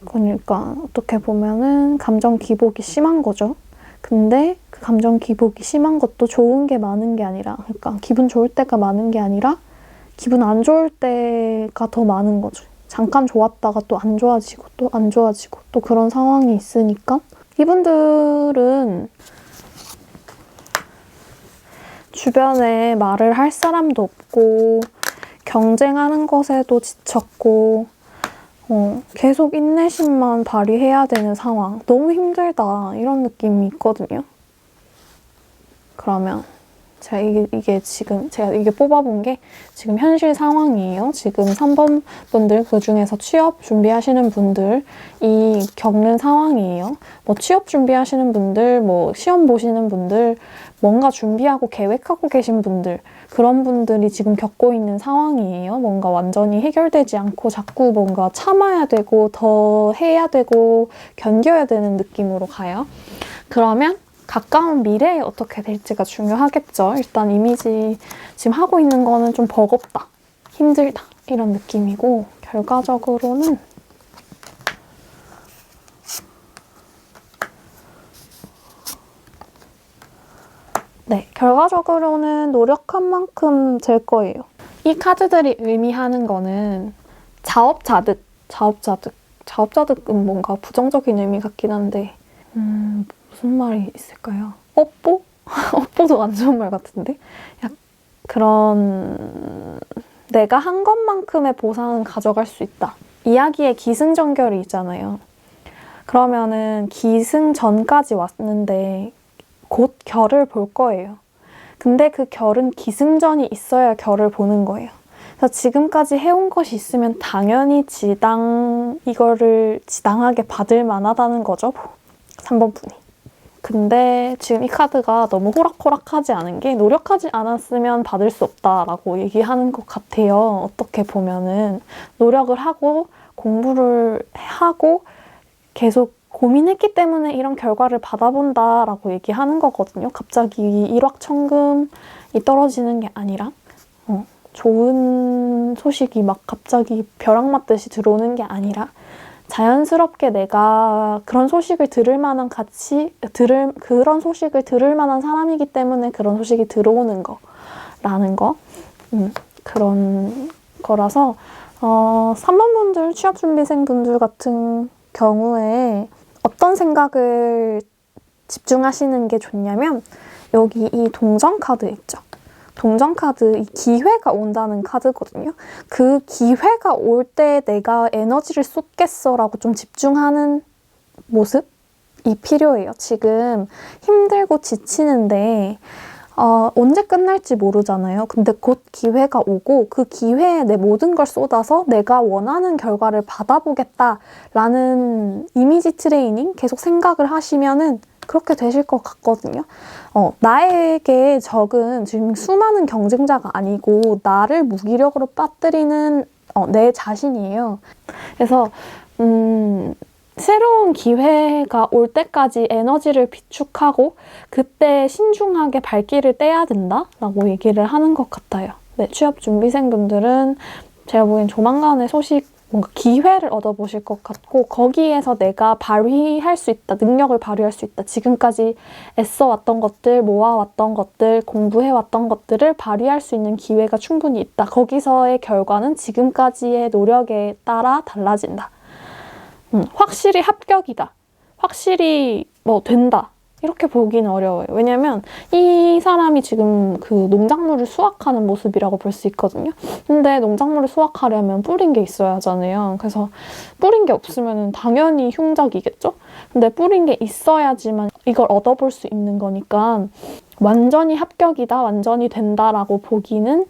그러니까 어떻게 보면은 감정 기복이 심한 거죠. 근데 그 감정 기복이 심한 것도 좋은 게 많은 게 아니라 그러니까 기분 좋을 때가 많은 게 아니라 기분 안 좋을 때가 더 많은 거죠. 잠깐 좋았다가 또 안 좋아지고 또 안 좋아지고 또 그런 상황이 있으니까 이분들은 주변에 말을 할 사람도 없고 경쟁하는 것에도 지쳤고 계속 인내심만 발휘해야 되는 상황. 너무 힘들다 이런 느낌이 있거든요. 그러면 제가 이게 뽑아본 게 지금 현실 상황이에요. 지금 3번 분들 그중에서 취업 준비하시는 분들이 겪는 상황이에요. 뭐 취업 준비하시는 분들, 뭐 시험 보시는 분들, 뭔가 준비하고 계획하고 계신 분들 그런 분들이 지금 겪고 있는 상황이에요. 뭔가 완전히 해결되지 않고 자꾸 뭔가 참아야 되고 더 해야 되고 견뎌야 되는 느낌으로 가요. 그러면 가까운 미래에 어떻게 될지가 중요하겠죠. 일단 이미지 지금 하고 있는 거는 좀 버겁다, 힘들다 이런 느낌이고 결과적으로는 결과적으로는 노력한 만큼 될 거예요. 이 카드들이 의미하는 거는 자업자득은 뭔가 부정적인 의미 같긴 한데 무슨 말이 있을까요? 업보? 업보도 안 좋은 말 같은데? 그런 내가 한 것만큼의 보상은 가져갈 수 있다. 이야기에 기승전결이 있잖아요. 그러면은 기승전까지 왔는데 곧 결을 볼 거예요. 근데 그 결은 기승전이 있어야 결을 보는 거예요. 그래서 지금까지 해온 것이 있으면 당연히 이거를 지당하게 받을 만하다는 거죠. 3번 분이. 근데 지금 이 카드가 너무 호락호락하지 않은 게 노력하지 않았으면 받을 수 없다라고 얘기하는 것 같아요. 어떻게 보면은 노력을 하고 공부를 하고 계속 고민했기 때문에 이런 결과를 받아본다라고 얘기하는 거거든요. 갑자기 일확천금이 떨어지는 게 아니라 좋은 소식이 막 갑자기 벼락 맞듯이 들어오는 게 아니라 자연스럽게 내가 그런 소식을 들을 만한 그런 소식을 들을 만한 사람이기 때문에 그런 소식이 들어오는 거라는 거. 그런 거라서 3번 분들, 취업준비생 분들 같은 경우에 어떤 생각을 집중하시는 게 좋냐면 여기 이 동전 카드 있죠. 동전 카드, 이 기회가 온다는 카드거든요. 그 기회가 올 때 내가 에너지를 쏟겠어라고 좀 집중하는 모습이 필요해요. 지금 힘들고 지치는데 언제 끝날지 모르잖아요. 근데 곧 기회가 오고 그 기회에 내 모든 걸 쏟아서 내가 원하는 결과를 받아보겠다라는 이미지 트레이닝 계속 생각을 하시면은 그렇게 되실 것 같거든요. 나에게 적은 지금 수많은 경쟁자가 아니고 나를 무기력으로 빠뜨리는 내 자신이에요. 그래서 새로운 기회가 올 때까지 에너지를 비축하고 그때 신중하게 발길을 떼야 된다라고 얘기를 하는 것 같아요. 네, 취업 준비생분들은 제가 보기엔 조만간에 소식 뭔가 기회를 얻어보실 것 같고 거기에서 내가 발휘할 수 있다, 능력을 발휘할 수 있다. 지금까지 애써왔던 것들, 모아왔던 것들, 공부해왔던 것들을 발휘할 수 있는 기회가 충분히 있다. 거기서의 결과는 지금까지의 노력에 따라 달라진다. 확실히 합격이다. 확실히 뭐 된다. 이렇게 보기는 어려워요. 왜냐면 이 사람이 지금 그 농작물을 수확하는 모습이라고 볼 수 있거든요. 근데 농작물을 수확하려면 뿌린 게 있어야 하잖아요. 그래서 뿌린 게 없으면 당연히 흉작이겠죠? 근데 뿌린 게 있어야지만 이걸 얻어볼 수 있는 거니까 완전히 합격이다, 완전히 된다라고 보기는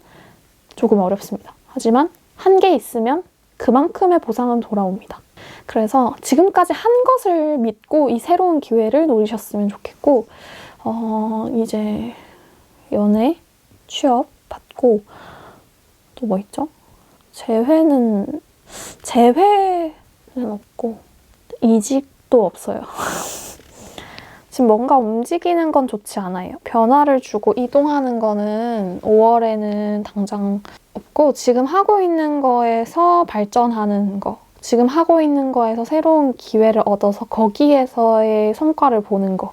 조금 어렵습니다. 하지만 한 개 있으면 그만큼의 보상은 돌아옵니다. 그래서 지금까지 한 것을 믿고 이 새로운 기회를 노리셨으면 좋겠고 이제 연애, 취업 받고 또 뭐 있죠? 재회는 없고 이직도 없어요. 지금 뭔가 움직이는 건 좋지 않아요. 변화를 주고 이동하는 거는 5월에는 당장 없고 지금 하고 있는 거에서 발전하는 거, 지금 하고 있는 거에서 새로운 기회를 얻어서 거기에서의 성과를 보는 거,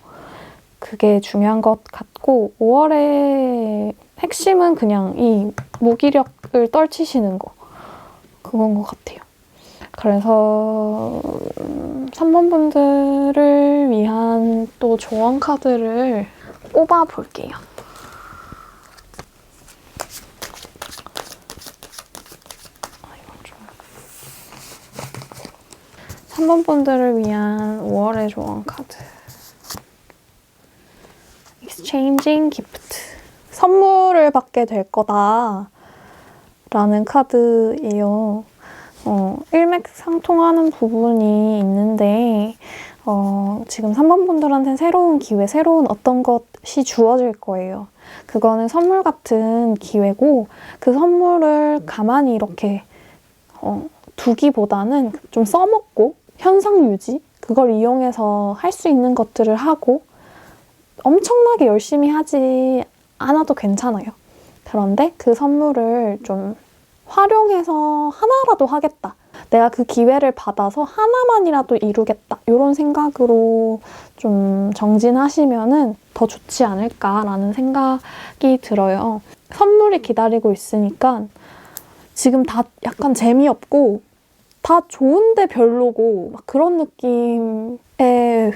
그게 중요한 것 같고 5월의 핵심은 그냥 이 무기력을 떨치시는 거, 그건 것 같아요. 그래서 3번 분들을 위한 또 조언 카드를 뽑아볼게요. 3번 분들을 위한 5월의 조언 카드. Exchanging Gift. 선물을 받게 될 거다 라는 카드예요. 일맥상통하는 부분이 있는데 지금 3번 분들한테는 새로운 기회, 새로운 어떤 것이 주어질 거예요. 그거는 선물 같은 기회고 그 선물을 가만히 이렇게 두기보다는 좀 써먹고 현상 유지, 그걸 이용해서 할 수 있는 것들을 하고 엄청나게 열심히 하지 않아도 괜찮아요. 그런데 그 선물을 좀 활용해서 하나라도 하겠다. 내가 그 기회를 받아서 하나만이라도 이루겠다. 이런 생각으로 좀 정진하시면은 더 좋지 않을까라는 생각이 들어요. 선물이 기다리고 있으니까 지금 다 약간 재미없고 다 좋은데 별로고 막 그런 느낌에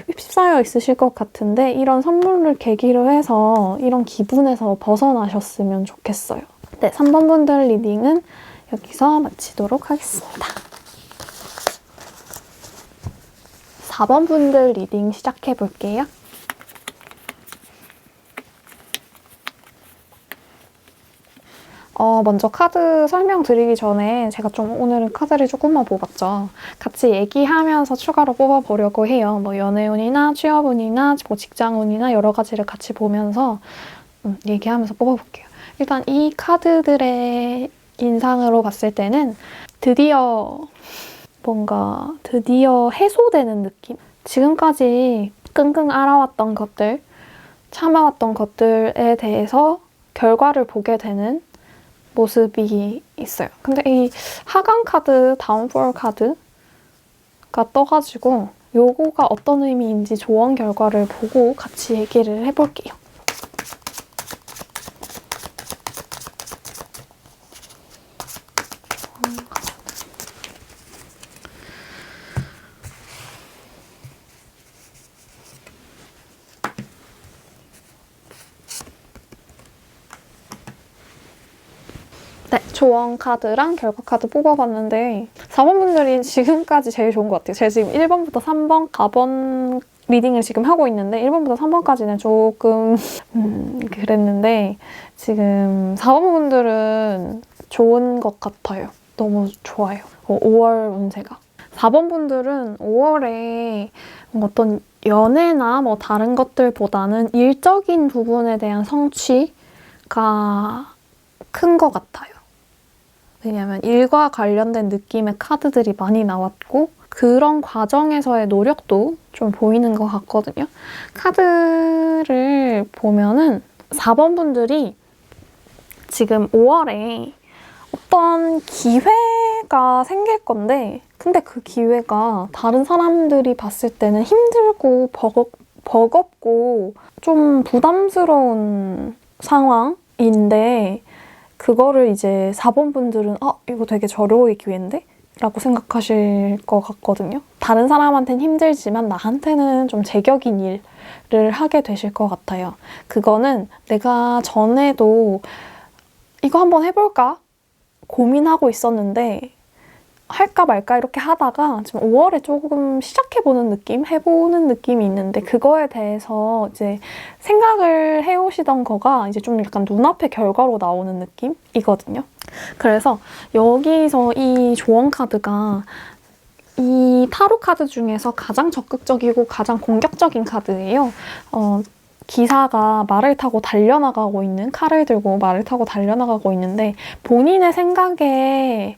휩싸여 있으실 것 같은데 이런 선물을 계기로 해서 이런 기분에서 벗어나셨으면 좋겠어요. 네, 3번 분들 리딩은 여기서 마치도록 하겠습니다. 4번 분들 리딩 시작해 볼게요. 먼저 카드 설명드리기 전에 제가 좀 오늘은 카드를 조금만 뽑았죠. 같이 얘기하면서 추가로 뽑아보려고 해요. 뭐 연애운이나 취업운이나 뭐 직장운이나 여러 가지를 같이 보면서 얘기하면서 뽑아볼게요. 일단 이 카드들의 인상으로 봤을 때는 드디어 해소되는 느낌? 지금까지 끙끙 앓아왔던 것들, 참아왔던 것들에 대해서 결과를 보게 되는 모습이 있어요. 근데 이 하강 카드, 다운폴 카드가 떠가지고 요거가 어떤 의미인지 조언 결과를 보고 같이 얘기를 해볼게요. 네, 조언 카드랑 결과 카드 뽑아봤는데 4번 분들이 지금까지 제일 좋은 것 같아요. 제가 지금 1번부터 3번, 4번 리딩을 지금 하고 있는데 1번부터 3번까지는 조금 그랬는데 지금 4번 분들은 좋은 것 같아요. 너무 좋아요. 5월 운세가. 4번 분들은 5월에 어떤 연애나 뭐 다른 것들보다는 일적인 부분에 대한 성취가 큰 것 같아요. 왜냐면 일과 관련된 느낌의 카드들이 많이 나왔고 그런 과정에서의 노력도 좀 보이는 것 같거든요. 카드를 보면은 4번 분들이 지금 5월에 어떤 기회가 기회가 생길 건데 근데 그 기회가 다른 사람들이 봤을 때는 힘들고 버겁고 좀 부담스러운 상황인데 그거를 이제 4번 분들은 이거 되게 절호의 기회인데? 라고 생각하실 것 같거든요. 다른 사람한테는 힘들지만 나한테는 좀 제격인 일을 하게 되실 것 같아요. 그거는 내가 전에도 이거 한번 해볼까? 고민하고 있었는데 할까 말까 이렇게 하다가 지금 5월에 조금 시작해보는 느낌? 해보는 느낌이 있는데 그거에 대해서 이제 생각을 해오시던 거가 이제 좀 약간 눈앞에 결과로 나오는 느낌이거든요. 그래서 여기서 이 조언 카드가 이 타로 카드 중에서 가장 적극적이고 가장 공격적인 카드예요. 기사가 말을 타고 달려나가고 있는, 칼을 들고 말을 타고 달려나가고 있는데 본인의 생각에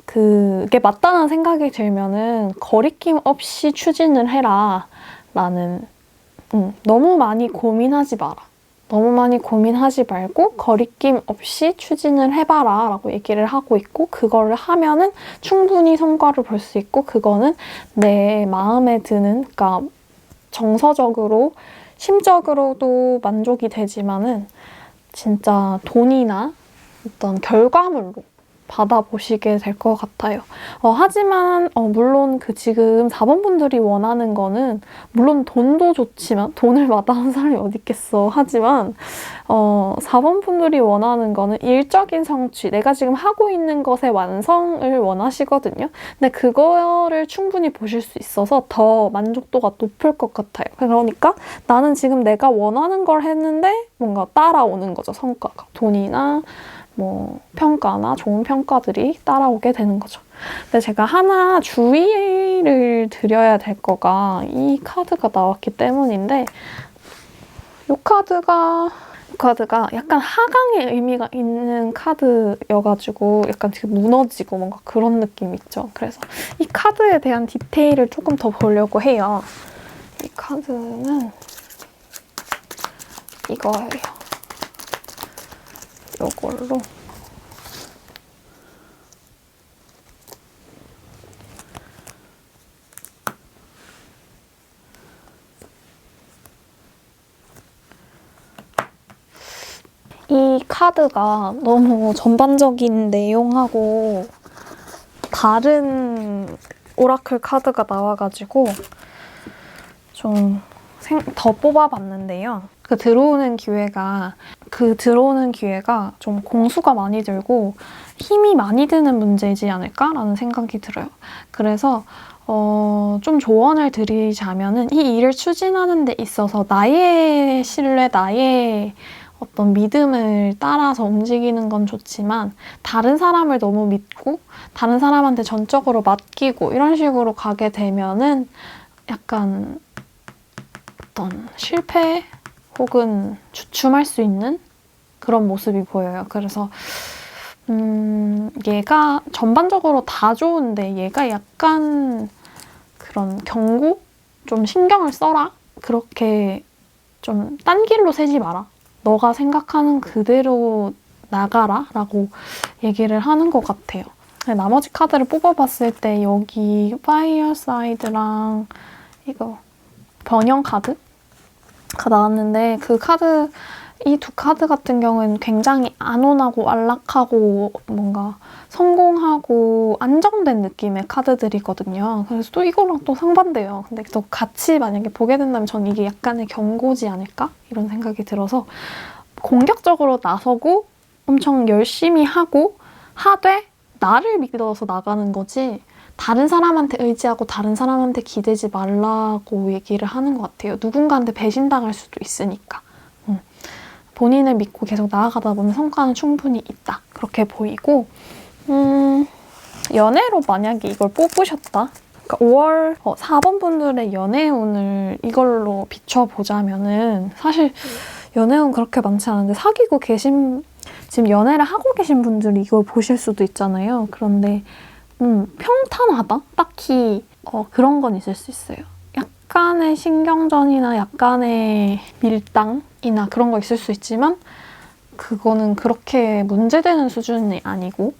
그게 맞다는 생각이 들면은 거리낌 없이 추진을 해라 라는 너무 많이 고민하지 마라. 너무 많이 고민하지 말고 거리낌 없이 추진을 해봐라 라고 얘기를 하고 있고 그거를 하면은 충분히 성과를 볼 수 있고 그거는 내 마음에 드는 그러니까 정서적으로 심적으로도 만족이 되지만은 진짜 돈이나 어떤 결과물로 받아보시게 될 것 같아요. 하지만 물론 그 지금 4번 분들이 원하는 거는 물론 돈도 좋지만 돈을 마다하는 사람이 어디 있겠어. 하지만 4번 분들이 원하는 거는 일적인 성취, 내가 지금 하고 있는 것의 완성을 원하시거든요. 근데 그거를 충분히 보실 수 있어서 더 만족도가 높을 것 같아요. 그러니까 나는 지금 내가 원하는 걸 했는데 뭔가 따라오는 거죠. 성과가. 돈이나 뭐 평가나 좋은 평가들이 따라오게 되는 거죠. 근데 제가 하나 주의를 드려야 될 거가 이 카드가 나왔기 때문인데 이 카드가 약간 하강의 의미가 있는 카드여가지고 약간 지금 무너지고 뭔가 그런 느낌 있죠. 그래서 이 카드에 대한 디테일을 조금 더 보려고 해요. 이 카드는 이거예요. 요걸로 이 카드가 너무 전반적인 내용하고 다른 오라클 카드가 나와가지고 좀 더 뽑아봤는데요. 그 들어오는 기회가 좀 공수가 많이 들고 힘이 많이 드는 문제이지 않을까라는 생각이 들어요. 그래서 좀 조언을 드리자면은 이 일을 추진하는 데 있어서 나의 신뢰, 나의 어떤 믿음을 따라서 움직이는 건 좋지만 다른 사람을 너무 믿고 다른 사람한테 전적으로 맡기고 이런 식으로 가게 되면은 약간 어떤 실패 혹은 주춤할 수 있는 그런 모습이 보여요. 그래서 얘가 전반적으로 다 좋은데 얘가 약간 그런 경고? 좀 신경을 써라? 그렇게 좀 딴 길로 새지 마라. 너가 생각하는 그대로 나가라 라고 얘기를 하는 것 같아요. 나머지 카드를 뽑아봤을 때 여기 파이어사이드랑 이거 번영 카드가 나왔는데 그 카드 이 두 카드 같은 경우에는 굉장히 안온하고 안락하고 뭔가 성공하고 안정된 느낌의 카드들이거든요. 그래서 또 이거랑 또 상반돼요. 근데 또 같이 만약에 보게 된다면 전 이게 약간의 경고지 않을까? 이런 생각이 들어서 공격적으로 나서고 엄청 열심히 하되 나를 믿어서 나가는 거지 다른 사람한테 의지하고 다른 사람한테 기대지 말라고 얘기를 하는 것 같아요. 누군가한테 배신당할 수도 있으니까. 본인을 믿고 계속 나아가다 보면 성과는 충분히 있다. 그렇게 보이고 연애로 만약에 이걸 뽑으셨다. 그러니까 5월 4번 분들의 연애운을 이걸로 비춰보자면은 사실 연애운 그렇게 많지 않은데 사귀고 계신 지금 연애를 하고 계신 분들이 이걸 보실 수도 있잖아요. 그런데 평탄하다? 딱히 그런 건 있을 수 있어요. 약간의 신경전이나 약간의 밀당이나 그런 거 있을 수 있지만 그거는 그렇게 문제되는 수준이 아니고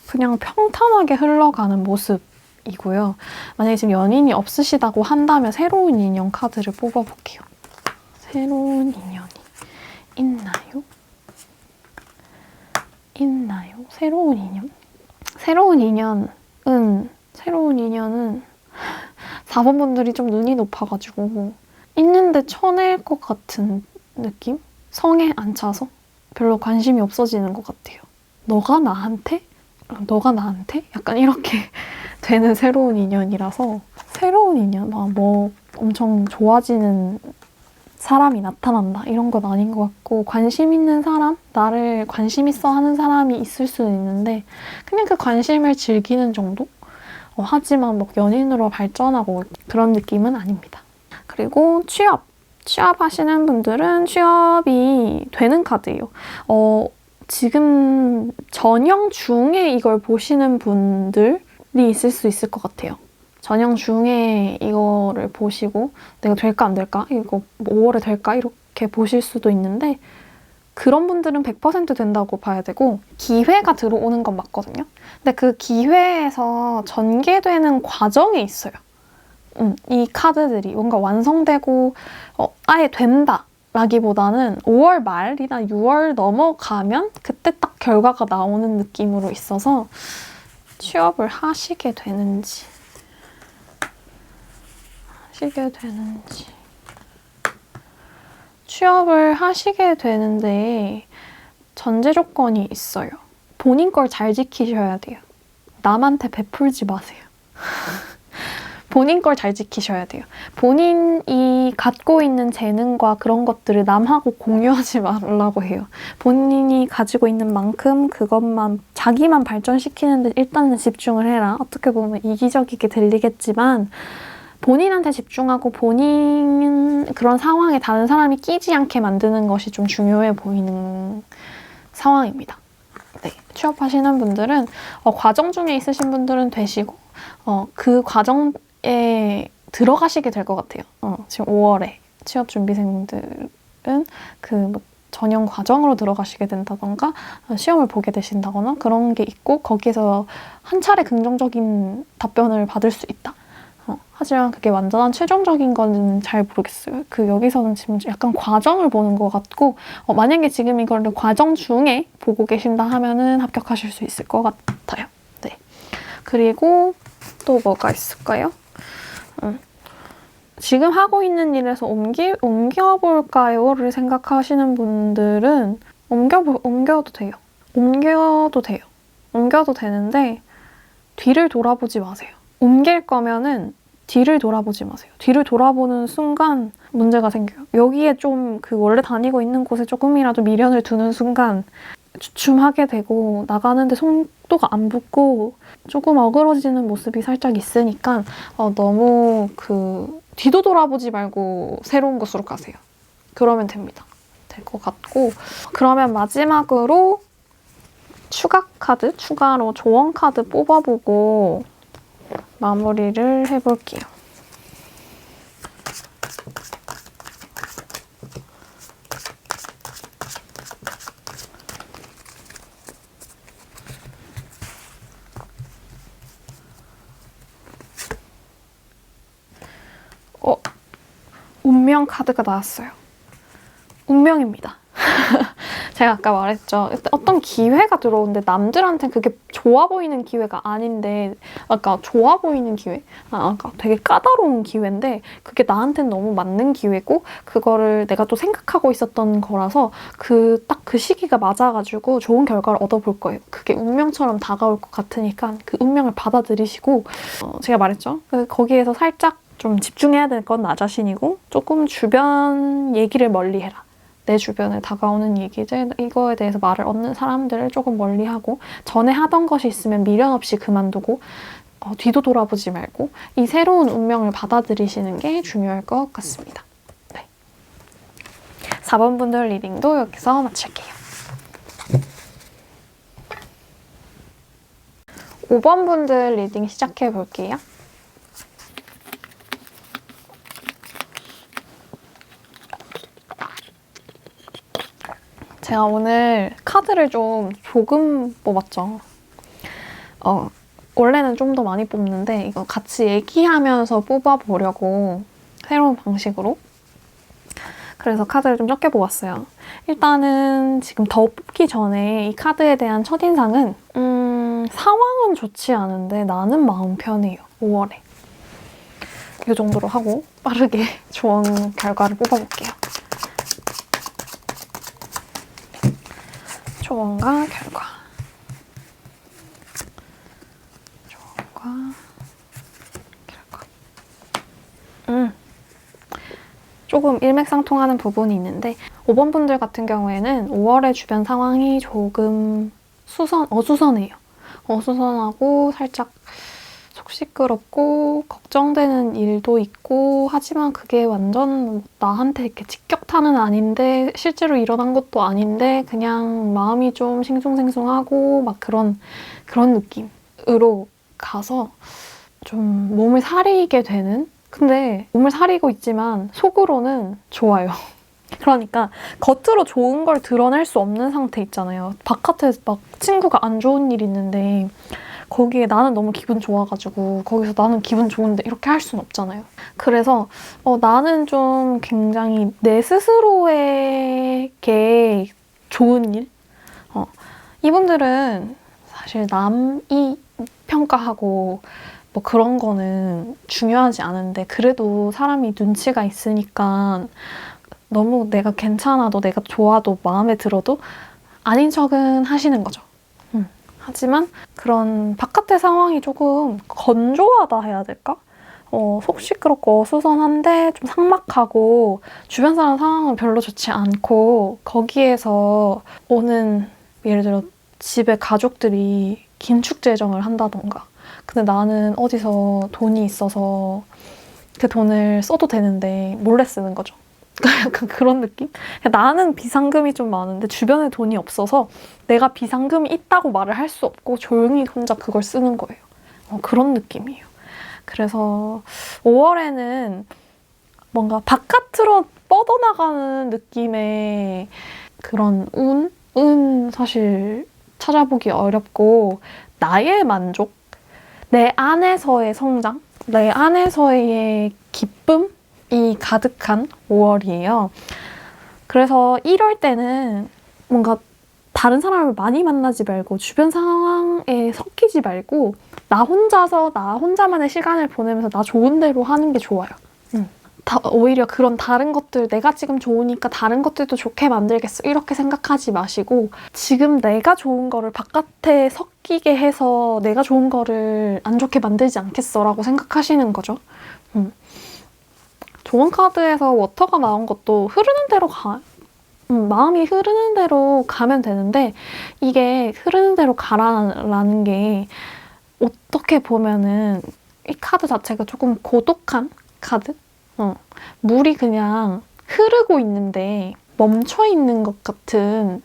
그냥 평탄하게 흘러가는 모습이고요. 만약에 지금 연인이 없으시다고 한다면 새로운 인연 카드를 뽑아볼게요. 새로운 인연이 있나요? 있나요? 새로운 인연? 새로운 인연은 4번 분들이 좀 눈이 높아가지고 있는데 쳐낼 것 같은 느낌? 성에 안 차서 별로 관심이 없어지는 것 같아요. 너가 나한테? 너가 나한테? 약간 이렇게 되는 새로운 인연이라서 새로운 인연? 뭐 엄청 좋아지는 사람이 나타난다 이런 건 아닌 것 같고 관심 있는 사람? 나를 관심 있어 하는 사람이 있을 수는 있는데 그냥 그 관심을 즐기는 정도? 하지만 뭐 연인으로 발전하고 그런 느낌은 아닙니다. 그리고 취업하시는 분들은 취업이 되는 카드예요. 지금 전형 중에 이걸 보시는 분들이 있을 수 있을 것 같아요. 전형 중에 이거를 보시고 내가 될까 안 될까? 이거 뭐 5월에 될까? 이렇게 보실 수도 있는데 그런 분들은 100% 된다고 봐야 되고 기회가 들어오는 건 맞거든요. 근데 그 기회에서 전개되는 과정에 있어요. 이 카드들이 뭔가 완성되고 아예 된다 라기보다는 5월 말이나 6월 넘어가면 그때 딱 결과가 나오는 느낌으로 있어서 취업을 하시게 되는지 취업을 하시게 되는데 전제 조건이 있어요. 본인 걸 잘 지키셔야 돼요. 남한테 베풀지 마세요. 본인 걸 잘 지키셔야 돼요. 본인이 갖고 있는 재능과 그런 것들을 남하고 공유하지 말라고 해요. 본인이 가지고 있는 만큼 그것만 자기만 발전시키는 데 일단은 집중을 해라. 어떻게 보면 이기적이게 들리겠지만 본인한테 집중하고 본인 그런 상황에 다른 사람이 끼지 않게 만드는 것이 좀 중요해 보이는 상황입니다. 네, 취업하시는 분들은 과정 중에 있으신 분들은 되시고 그 과정에 들어가시게 될 것 같아요. 지금 5월에 취업준비생들은 뭐 전형 과정으로 들어가시게 된다던가 시험을 보게 되신다거나 그런 게 있고 거기에서 한 차례 긍정적인 답변을 받을 수 있다. 하지만 그게 완전한 최종적인 거는 잘 모르겠어요. 여기서는 지금 약간 과정을 보는 것 같고 만약에 지금 이거를 과정 중에 보고 계신다 하면은 합격하실 수 있을 것 같아요. 네. 그리고 또 뭐가 있을까요? 지금 하고 있는 일에서 옮겨볼까요?를 생각하시는 분들은 옮겨도 돼요. 옮겨도 되는데 뒤를 돌아보지 마세요. 옮길 거면은 뒤를 돌아보지 마세요. 뒤를 돌아보는 순간 문제가 생겨요. 여기에 좀 원래 다니고 있는 곳에 조금이라도 미련을 두는 순간 주춤하게 되고 나가는데 속도가 안 붙고 조금 어그러지는 모습이 살짝 있으니까 너무 뒤도 돌아보지 말고 새로운 곳으로 가세요. 그러면 됩니다. 될 것 같고 그러면 마지막으로 추가로 조언 카드 뽑아보고 마무리를 해볼게요. 운명 카드가 나왔어요. 운명입니다. 제가 아까 말했죠. 어떤 기회가 들어오는데 남들한테는 그게 좋아 보이는 기회가 아닌데 좋아 보이는 기회? 되게 까다로운 기회인데 그게 나한테는 너무 맞는 기회고 그거를 내가 또 생각하고 있었던 거라서 딱 그 시기가 맞아가지고 좋은 결과를 얻어볼 거예요. 그게 운명처럼 다가올 것 같으니까 그 운명을 받아들이시고 제가 말했죠. 거기에서 살짝 좀 집중해야 될 건 나 자신이고 조금 주변 얘기를 멀리해라. 내 주변에 다가오는 얘기들, 이거에 대해서 말을 얻는 사람들을 조금 멀리하고 전에 하던 것이 있으면 미련 없이 그만두고 뒤도 돌아보지 말고 이 새로운 운명을 받아들이시는 게 중요할 것 같습니다. 네. 4번 분들 리딩도 여기서 마칠게요. 5번 분들 리딩 시작해 볼게요. 제가 오늘 카드를 좀 조금 뽑았죠. 원래는 좀 더 많이 뽑는데 이거 같이 얘기하면서 뽑아보려고 새로운 방식으로 그래서 카드를 좀 적게 뽑았어요. 일단은 지금 더 뽑기 전에 이 카드에 대한 첫인상은 상황은 좋지 않은데 나는 마음 편해요. 5월에. 이 정도로 하고 빠르게 조언 결과를 뽑아볼게요. 조언과 결과. 조언과 결과. 조금 일맥상통하는 부분이 있는데 5번 분들 같은 경우에는 5월의 주변 상황이 조금 어수선해요. 어수선하고 살짝 속 시끄럽고 걱정되는 일도 있고 하지만 그게 완전 나한테 이렇게 직격탄은 아닌데 실제로 일어난 것도 아닌데 그냥 마음이 좀 싱숭생숭하고 막 그런 느낌으로 가서 좀 몸을 사리게 되는 근데 몸을 사리고 있지만 속으로는 좋아요. 그러니까 겉으로 좋은 걸 드러낼 수 없는 상태 있잖아요. 바깥에 막 친구가 안 좋은 일 있는데 거기에 나는 너무 기분 좋아가지고 거기서 나는 기분 좋은데 이렇게 할 수는 없잖아요. 그래서 나는 좀 굉장히 내 스스로에게 좋은 일? 이분들은 사실 남이 평가하고 뭐 그런 거는 중요하지 않은데 그래도 사람이 눈치가 있으니까 너무 내가 괜찮아도 내가 좋아도 마음에 들어도 아닌 척은 하시는 거죠. 하지만 그런 바깥의 상황이 조금 건조하다 해야 될까? 속 시끄럽고 어수선한데 좀 삭막하고 주변 사람 상황은 별로 좋지 않고 거기에서 오는 예를 들어 집에 가족들이 긴축 재정을 한다던가 근데 나는 어디서 돈이 있어서 그 돈을 써도 되는데 몰래 쓰는 거죠. 약간 그런 느낌? 나는 비상금이 좀 많은데 주변에 돈이 없어서 내가 비상금이 있다고 말을 할 수 없고 조용히 혼자 그걸 쓰는 거예요. 그런 느낌이에요. 그래서 5월에는 뭔가 바깥으로 뻗어나가는 느낌의 그런 운 사실 찾아보기 어렵고 나의 만족, 내 안에서의 성장, 내 안에서의 기쁨이 가득한 5월이에요. 그래서 이럴 때는 뭔가 다른 사람을 많이 만나지 말고 주변 상황에 섞이지 말고 나 혼자만의 시간을 보내면서 나 좋은 대로 하는 게 좋아요. 오히려 그런 다른 것들 내가 지금 좋으니까 다른 것들도 좋게 만들겠어 이렇게 생각하지 마시고 지금 내가 좋은 거를 바깥에 섞이게 해서 내가 좋은 거를 안 좋게 만들지 않겠어 라고 생각하시는 거죠. 좋은 카드에서 워터가 나온 것도 흐르는 대로 마음이 흐르는 대로 가면 되는데 이게 흐르는 대로 가라라는 게 어떻게 보면은 이 카드 자체가 조금 고독한 카드? 물이 그냥 흐르고 있는데 멈춰있는 것 같은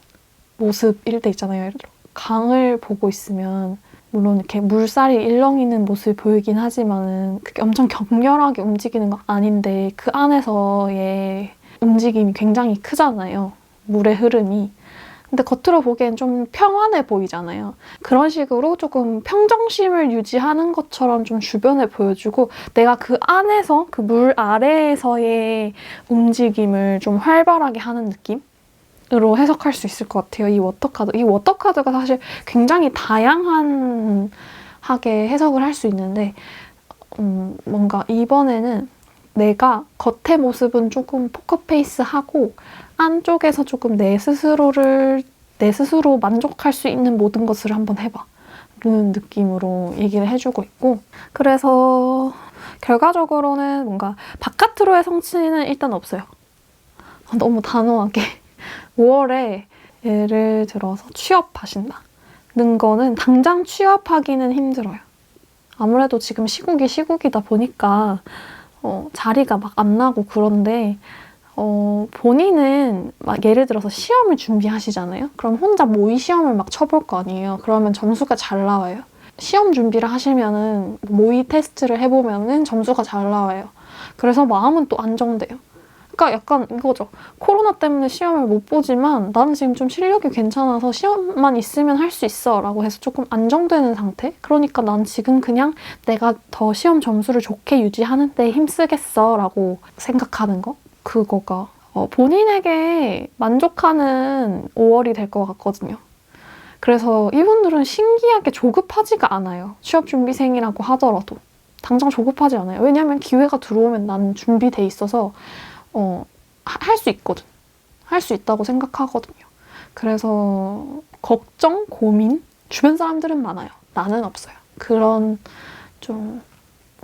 모습일 때 있잖아요. 예를 들어 강을 보고 있으면 물론 이렇게 물살이 일렁이는 모습이 보이긴 하지만은 그게 엄청 격렬하게 움직이는 건 아닌데 그 안에서의 움직임이 굉장히 크잖아요. 물의 흐름이. 근데 겉으로 보기엔 좀 평안해 보이잖아요. 그런 식으로 조금 평정심을 유지하는 것처럼 좀 주변에 보여주고 내가 그 안에서, 그 물 아래에서의 움직임을 좀 활발하게 하는 느낌으로 해석할 수 있을 것 같아요. 이 워터카드. 이 워터카드가 사실 굉장히 다양하게 해석을 할 수 있는데 뭔가 이번에는 내가 겉의 모습은 조금 포커페이스하고 안쪽에서 조금 내 스스로 만족할 수 있는 모든 것을 한번 해봐 라는 느낌으로 얘기를 해주고 있고 그래서 결과적으로는 뭔가 바깥으로의 성취는 일단 없어요. 너무 단호하게 5월에 예를 들어서 취업하신다는 거는 당장 취업하기는 힘들어요. 아무래도 지금 시국이다 보니까 자리가 막 안 나고 그런데 본인은 막 예를 들어서 시험을 준비하시잖아요. 그럼 혼자 모의 시험을 막 쳐볼 거 아니에요. 그러면 점수가 잘 나와요. 시험 준비를 하시면은 모의 테스트를 해보면은 점수가 잘 나와요. 그래서 마음은 또 안정돼요. 그러니까 약간 이거죠. 코로나 때문에 시험을 못 보지만 나는 지금 좀 실력이 괜찮아서 시험만 있으면 할 수 있어 라고 해서 조금 안정되는 상태? 그러니까 난 지금 그냥 내가 더 시험 점수를 좋게 유지하는 데 힘쓰겠어 라고 생각하는 거? 그거가 본인에게 만족하는 5월이 될 것 같거든요. 그래서 이분들은 신기하게 조급하지가 않아요. 취업 준비생이라고 하더라도. 당장 조급하지 않아요. 왜냐하면 기회가 들어오면 나는 준비돼 있어서 할 수 있거든. 할 수 있다고 생각하거든요. 그래서 걱정, 고민, 주변 사람들은 많아요. 나는 없어요. 그런 좀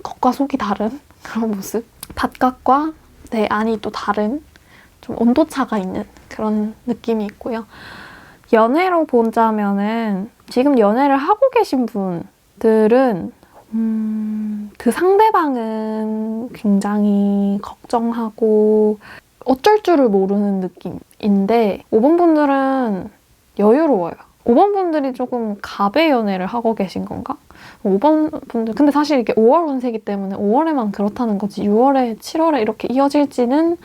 겉과 속이 다른 그런 모습. 바깥과 내 안이 또 다른 좀 온도차가 있는 그런 느낌이 있고요. 연애로 보자면은 지금 연애를 하고 계신 분들은 그 상대방은 굉장히 걱정하고 어쩔 줄을 모르는 느낌인데 5번 분들은 여유로워요. 5번 분들이 조금 갑의 연애를 하고 계신 건가? 5번 분들 근데 사실 이게 5월 운세이기 때문에 5월에만 그렇다는 거지 6월에 7월에 이렇게 이어질지는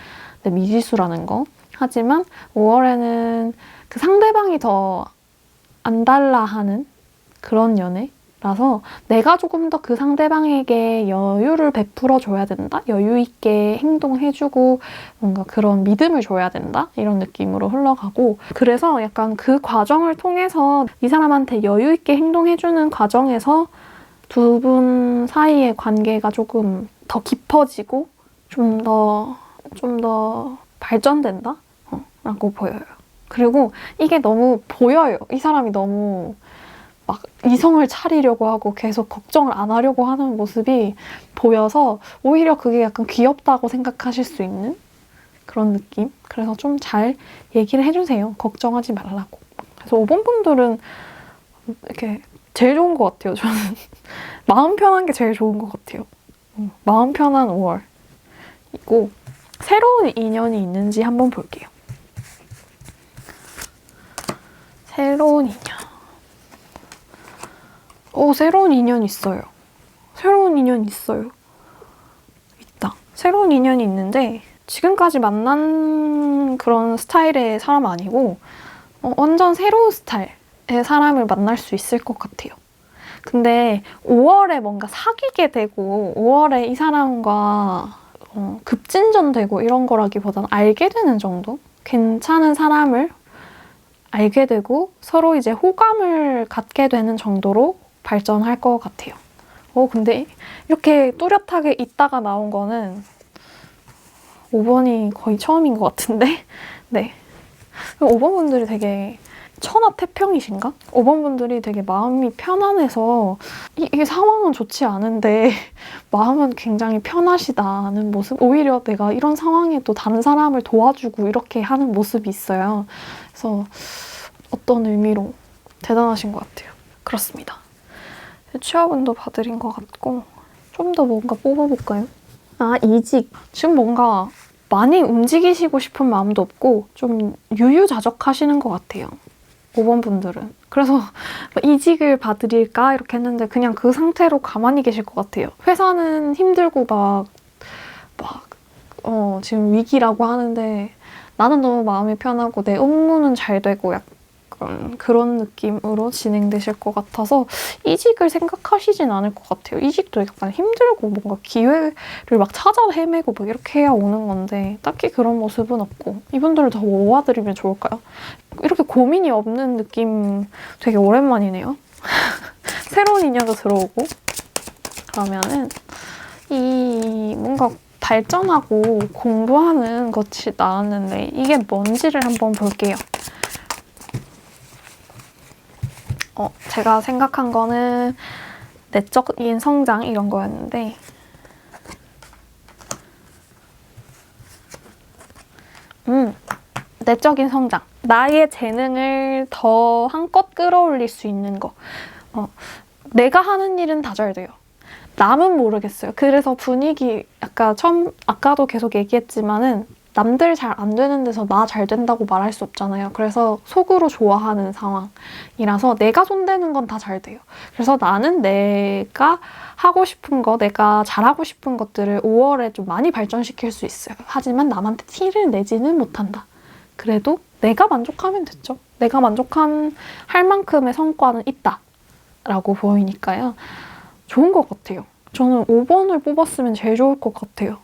미지수라는 거. 하지만 5월에는 그 상대방이 더 안달라 하는 그런 연애라서 내가 조금 더 그 상대방에게 여유를 베풀어 줘야 된다? 여유 있게 행동해주고 뭔가 그런 믿음을 줘야 된다? 이런 느낌으로 흘러가고 그래서 약간 그 과정을 통해서 이 사람한테 여유 있게 행동해주는 과정에서 두 분 사이의 관계가 조금 더 깊어지고 좀 더 발전된다? 라고 보여요. 그리고 이게 너무 보여요. 이 사람이 너무 막 이성을 차리려고 하고 계속 걱정을 안 하려고 하는 모습이 보여서 오히려 그게 약간 귀엽다고 생각하실 수 있는 그런 느낌? 그래서 좀 잘 얘기를 해주세요. 걱정하지 말라고. 그래서 5번 분들은 이렇게 제일 좋은 것 같아요. 저는 마음 편한 게 제일 좋은 것 같아요. 마음 편한 5월이고 새로운 인연이 있는지 한번 볼게요. 새로운 인연. 새로운 인연 있어요. 새로운 인연 있어요. 있다. 새로운 인연이 있는데 지금까지 만난 그런 스타일의 사람 아니고 완전 새로운 스타일의 사람을 만날 수 있을 것 같아요. 근데 5월에 뭔가 사귀게 되고 5월에 이 사람과 급진전되고 이런 거라기보다는 알게 되는 정도? 괜찮은 사람을 알게 되고 서로 이제 호감을 갖게 되는 정도로 발전할 것 같아요. 근데 이렇게 뚜렷하게 있다가 나온 거는 5번이 거의 처음인 것 같은데? 네. 5번 분들이 되게 천하태평이신가? 5번 분들이 되게 마음이 편안해서 이게 상황은 좋지 않은데 마음은 굉장히 편하시다는 모습? 오히려 내가 이런 상황에도 다른 사람을 도와주고 이렇게 하는 모습이 있어요. 그래서 어떤 의미로 대단하신 것 같아요. 그렇습니다. 취업운도 봐드린 것 같고 좀 더 뭔가 뽑아볼까요? 이직. 지금 뭔가 많이 움직이시고 싶은 마음도 없고 좀 유유자적하시는 것 같아요. 5번 분들은. 그래서 이직을 봐드릴까 이렇게 했는데 그냥 그 상태로 가만히 계실 것 같아요. 회사는 힘들고 지금 위기라고 하는데 나는 너무 마음이 편하고 내 업무는 잘 되고 약간 그런 느낌으로 진행되실 것 같아서 이직을 생각하시진 않을 것 같아요. 이직도 약간 힘들고 뭔가 기회를 막 찾아 헤매고 막 이렇게 해야 오는 건데 딱히 그런 모습은 없고 이분들을 더 모아드리면 좋을까요? 이렇게 고민이 없는 느낌 되게 오랜만이네요. 새로운 인연도 들어오고 그러면은 이 뭔가 발전하고 공부하는 것이 나왔는데 이게 뭔지를 한번 볼게요. 제가 생각한 거는 내적인 성장 이런 거였는데 내적인 성장. 나의 재능을 더 한껏 끌어올릴 수 있는 거. 내가 하는 일은 다 잘 돼요. 남은 모르겠어요. 그래서 분위기 아까도 계속 얘기했지만은 남들 잘 안 되는 데서 나 잘 된다고 말할 수 없잖아요. 그래서 속으로 좋아하는 상황이라서 내가 손대는 건 다 잘 돼요. 그래서 나는 내가 하고 싶은 거, 내가 잘하고 싶은 것들을 5월에 좀 많이 발전시킬 수 있어요. 하지만 남한테 티를 내지는 못한다. 그래도 내가 만족하면 됐죠. 내가 할 만큼의 성과는 있다. 라고 보이니까요. 좋은 것 같아요. 저는 5번을 뽑았으면 제일 좋을 것 같아요.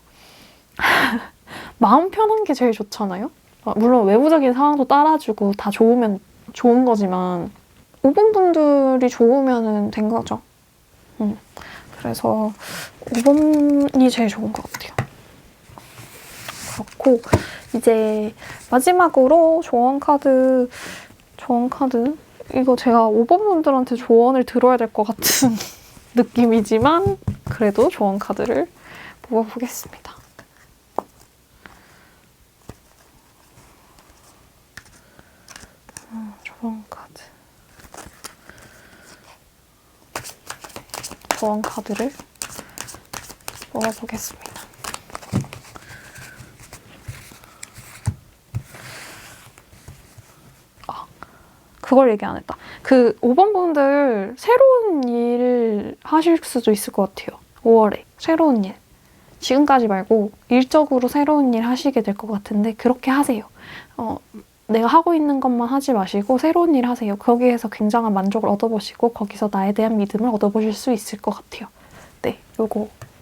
마음 편한 게 제일 좋잖아요. 물론 외부적인 상황도 따라주고 다 좋으면 좋은 거지만 5번 분들이 좋으면 된 거죠. 그래서 5번이 제일 좋은 것 같아요. 그렇고 이제 마지막으로 조언 카드 이거 제가 5번 분들한테 조언을 들어야 될 것 같은 느낌이지만 그래도 조언 카드를 뽑아보겠습니다. 조언 카드를 뽑아보겠습니다. 그걸 얘기 안 했다. 그 5번 분들 새로운 일 하실 수도 있을 것 같아요. 5월에 새로운 일. 지금까지 말고 일적으로 새로운 일 하시게 될 것 같은데 그렇게 하세요. 내가 하고 있는 것만 하지 마시고 새로운 일 하세요. 거기에서 굉장한 만족을 얻어보시고 거기서 나에 대한 믿음을 얻어보실 수 있을 것 같아요. 네,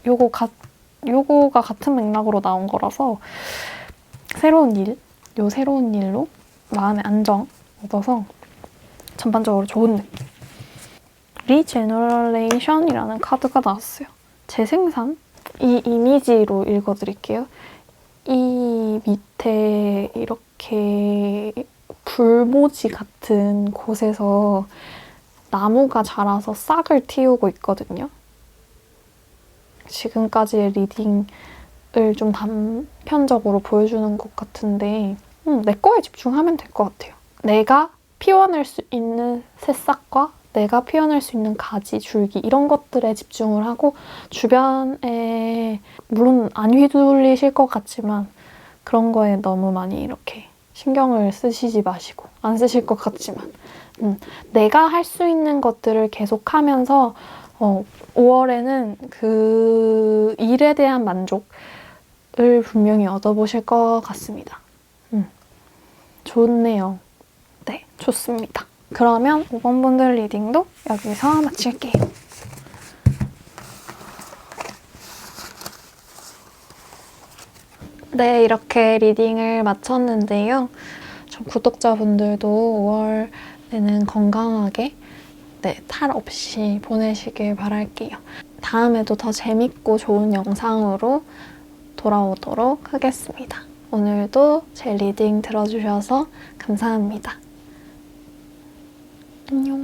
요거가 같은 맥락으로 나온 거라서 새로운 일로 마음의 안정 얻어서 전반적으로 좋은 느낌. 리제너레이션이라는 카드가 나왔어요. 재생산? 이 이미지로 읽어드릴게요. 이 밑에 이렇게 불모지 같은 곳에서 나무가 자라서 싹을 틔우고 있거든요. 지금까지의 리딩을 좀 단편적으로 보여주는 것 같은데 내 거에 집중하면 될 것 같아요. 내가 피워낼 수 있는 새싹과 내가 피워낼 수 있는 가지, 줄기 이런 것들에 집중을 하고 주변에 물론 안 휘둘리실 것 같지만 그런 거에 너무 많이 이렇게 신경을 쓰시지 마시고 안 쓰실 것 같지만 내가 할 수 있는 것들을 계속하면서 5월에는 그 일에 대한 만족을 분명히 얻어보실 것 같습니다. 좋네요. 네, 좋습니다. 그러면 5번 분들 리딩도 여기서 마칠게요. 네, 이렇게 리딩을 마쳤는데요. 좀 구독자분들도 5월에는 건강하게 탈 없이 보내시길 바랄게요. 다음에도 더 재밌고 좋은 영상으로 돌아오도록 하겠습니다. 오늘도 제 리딩 들어주셔서 감사합니다. 안녕.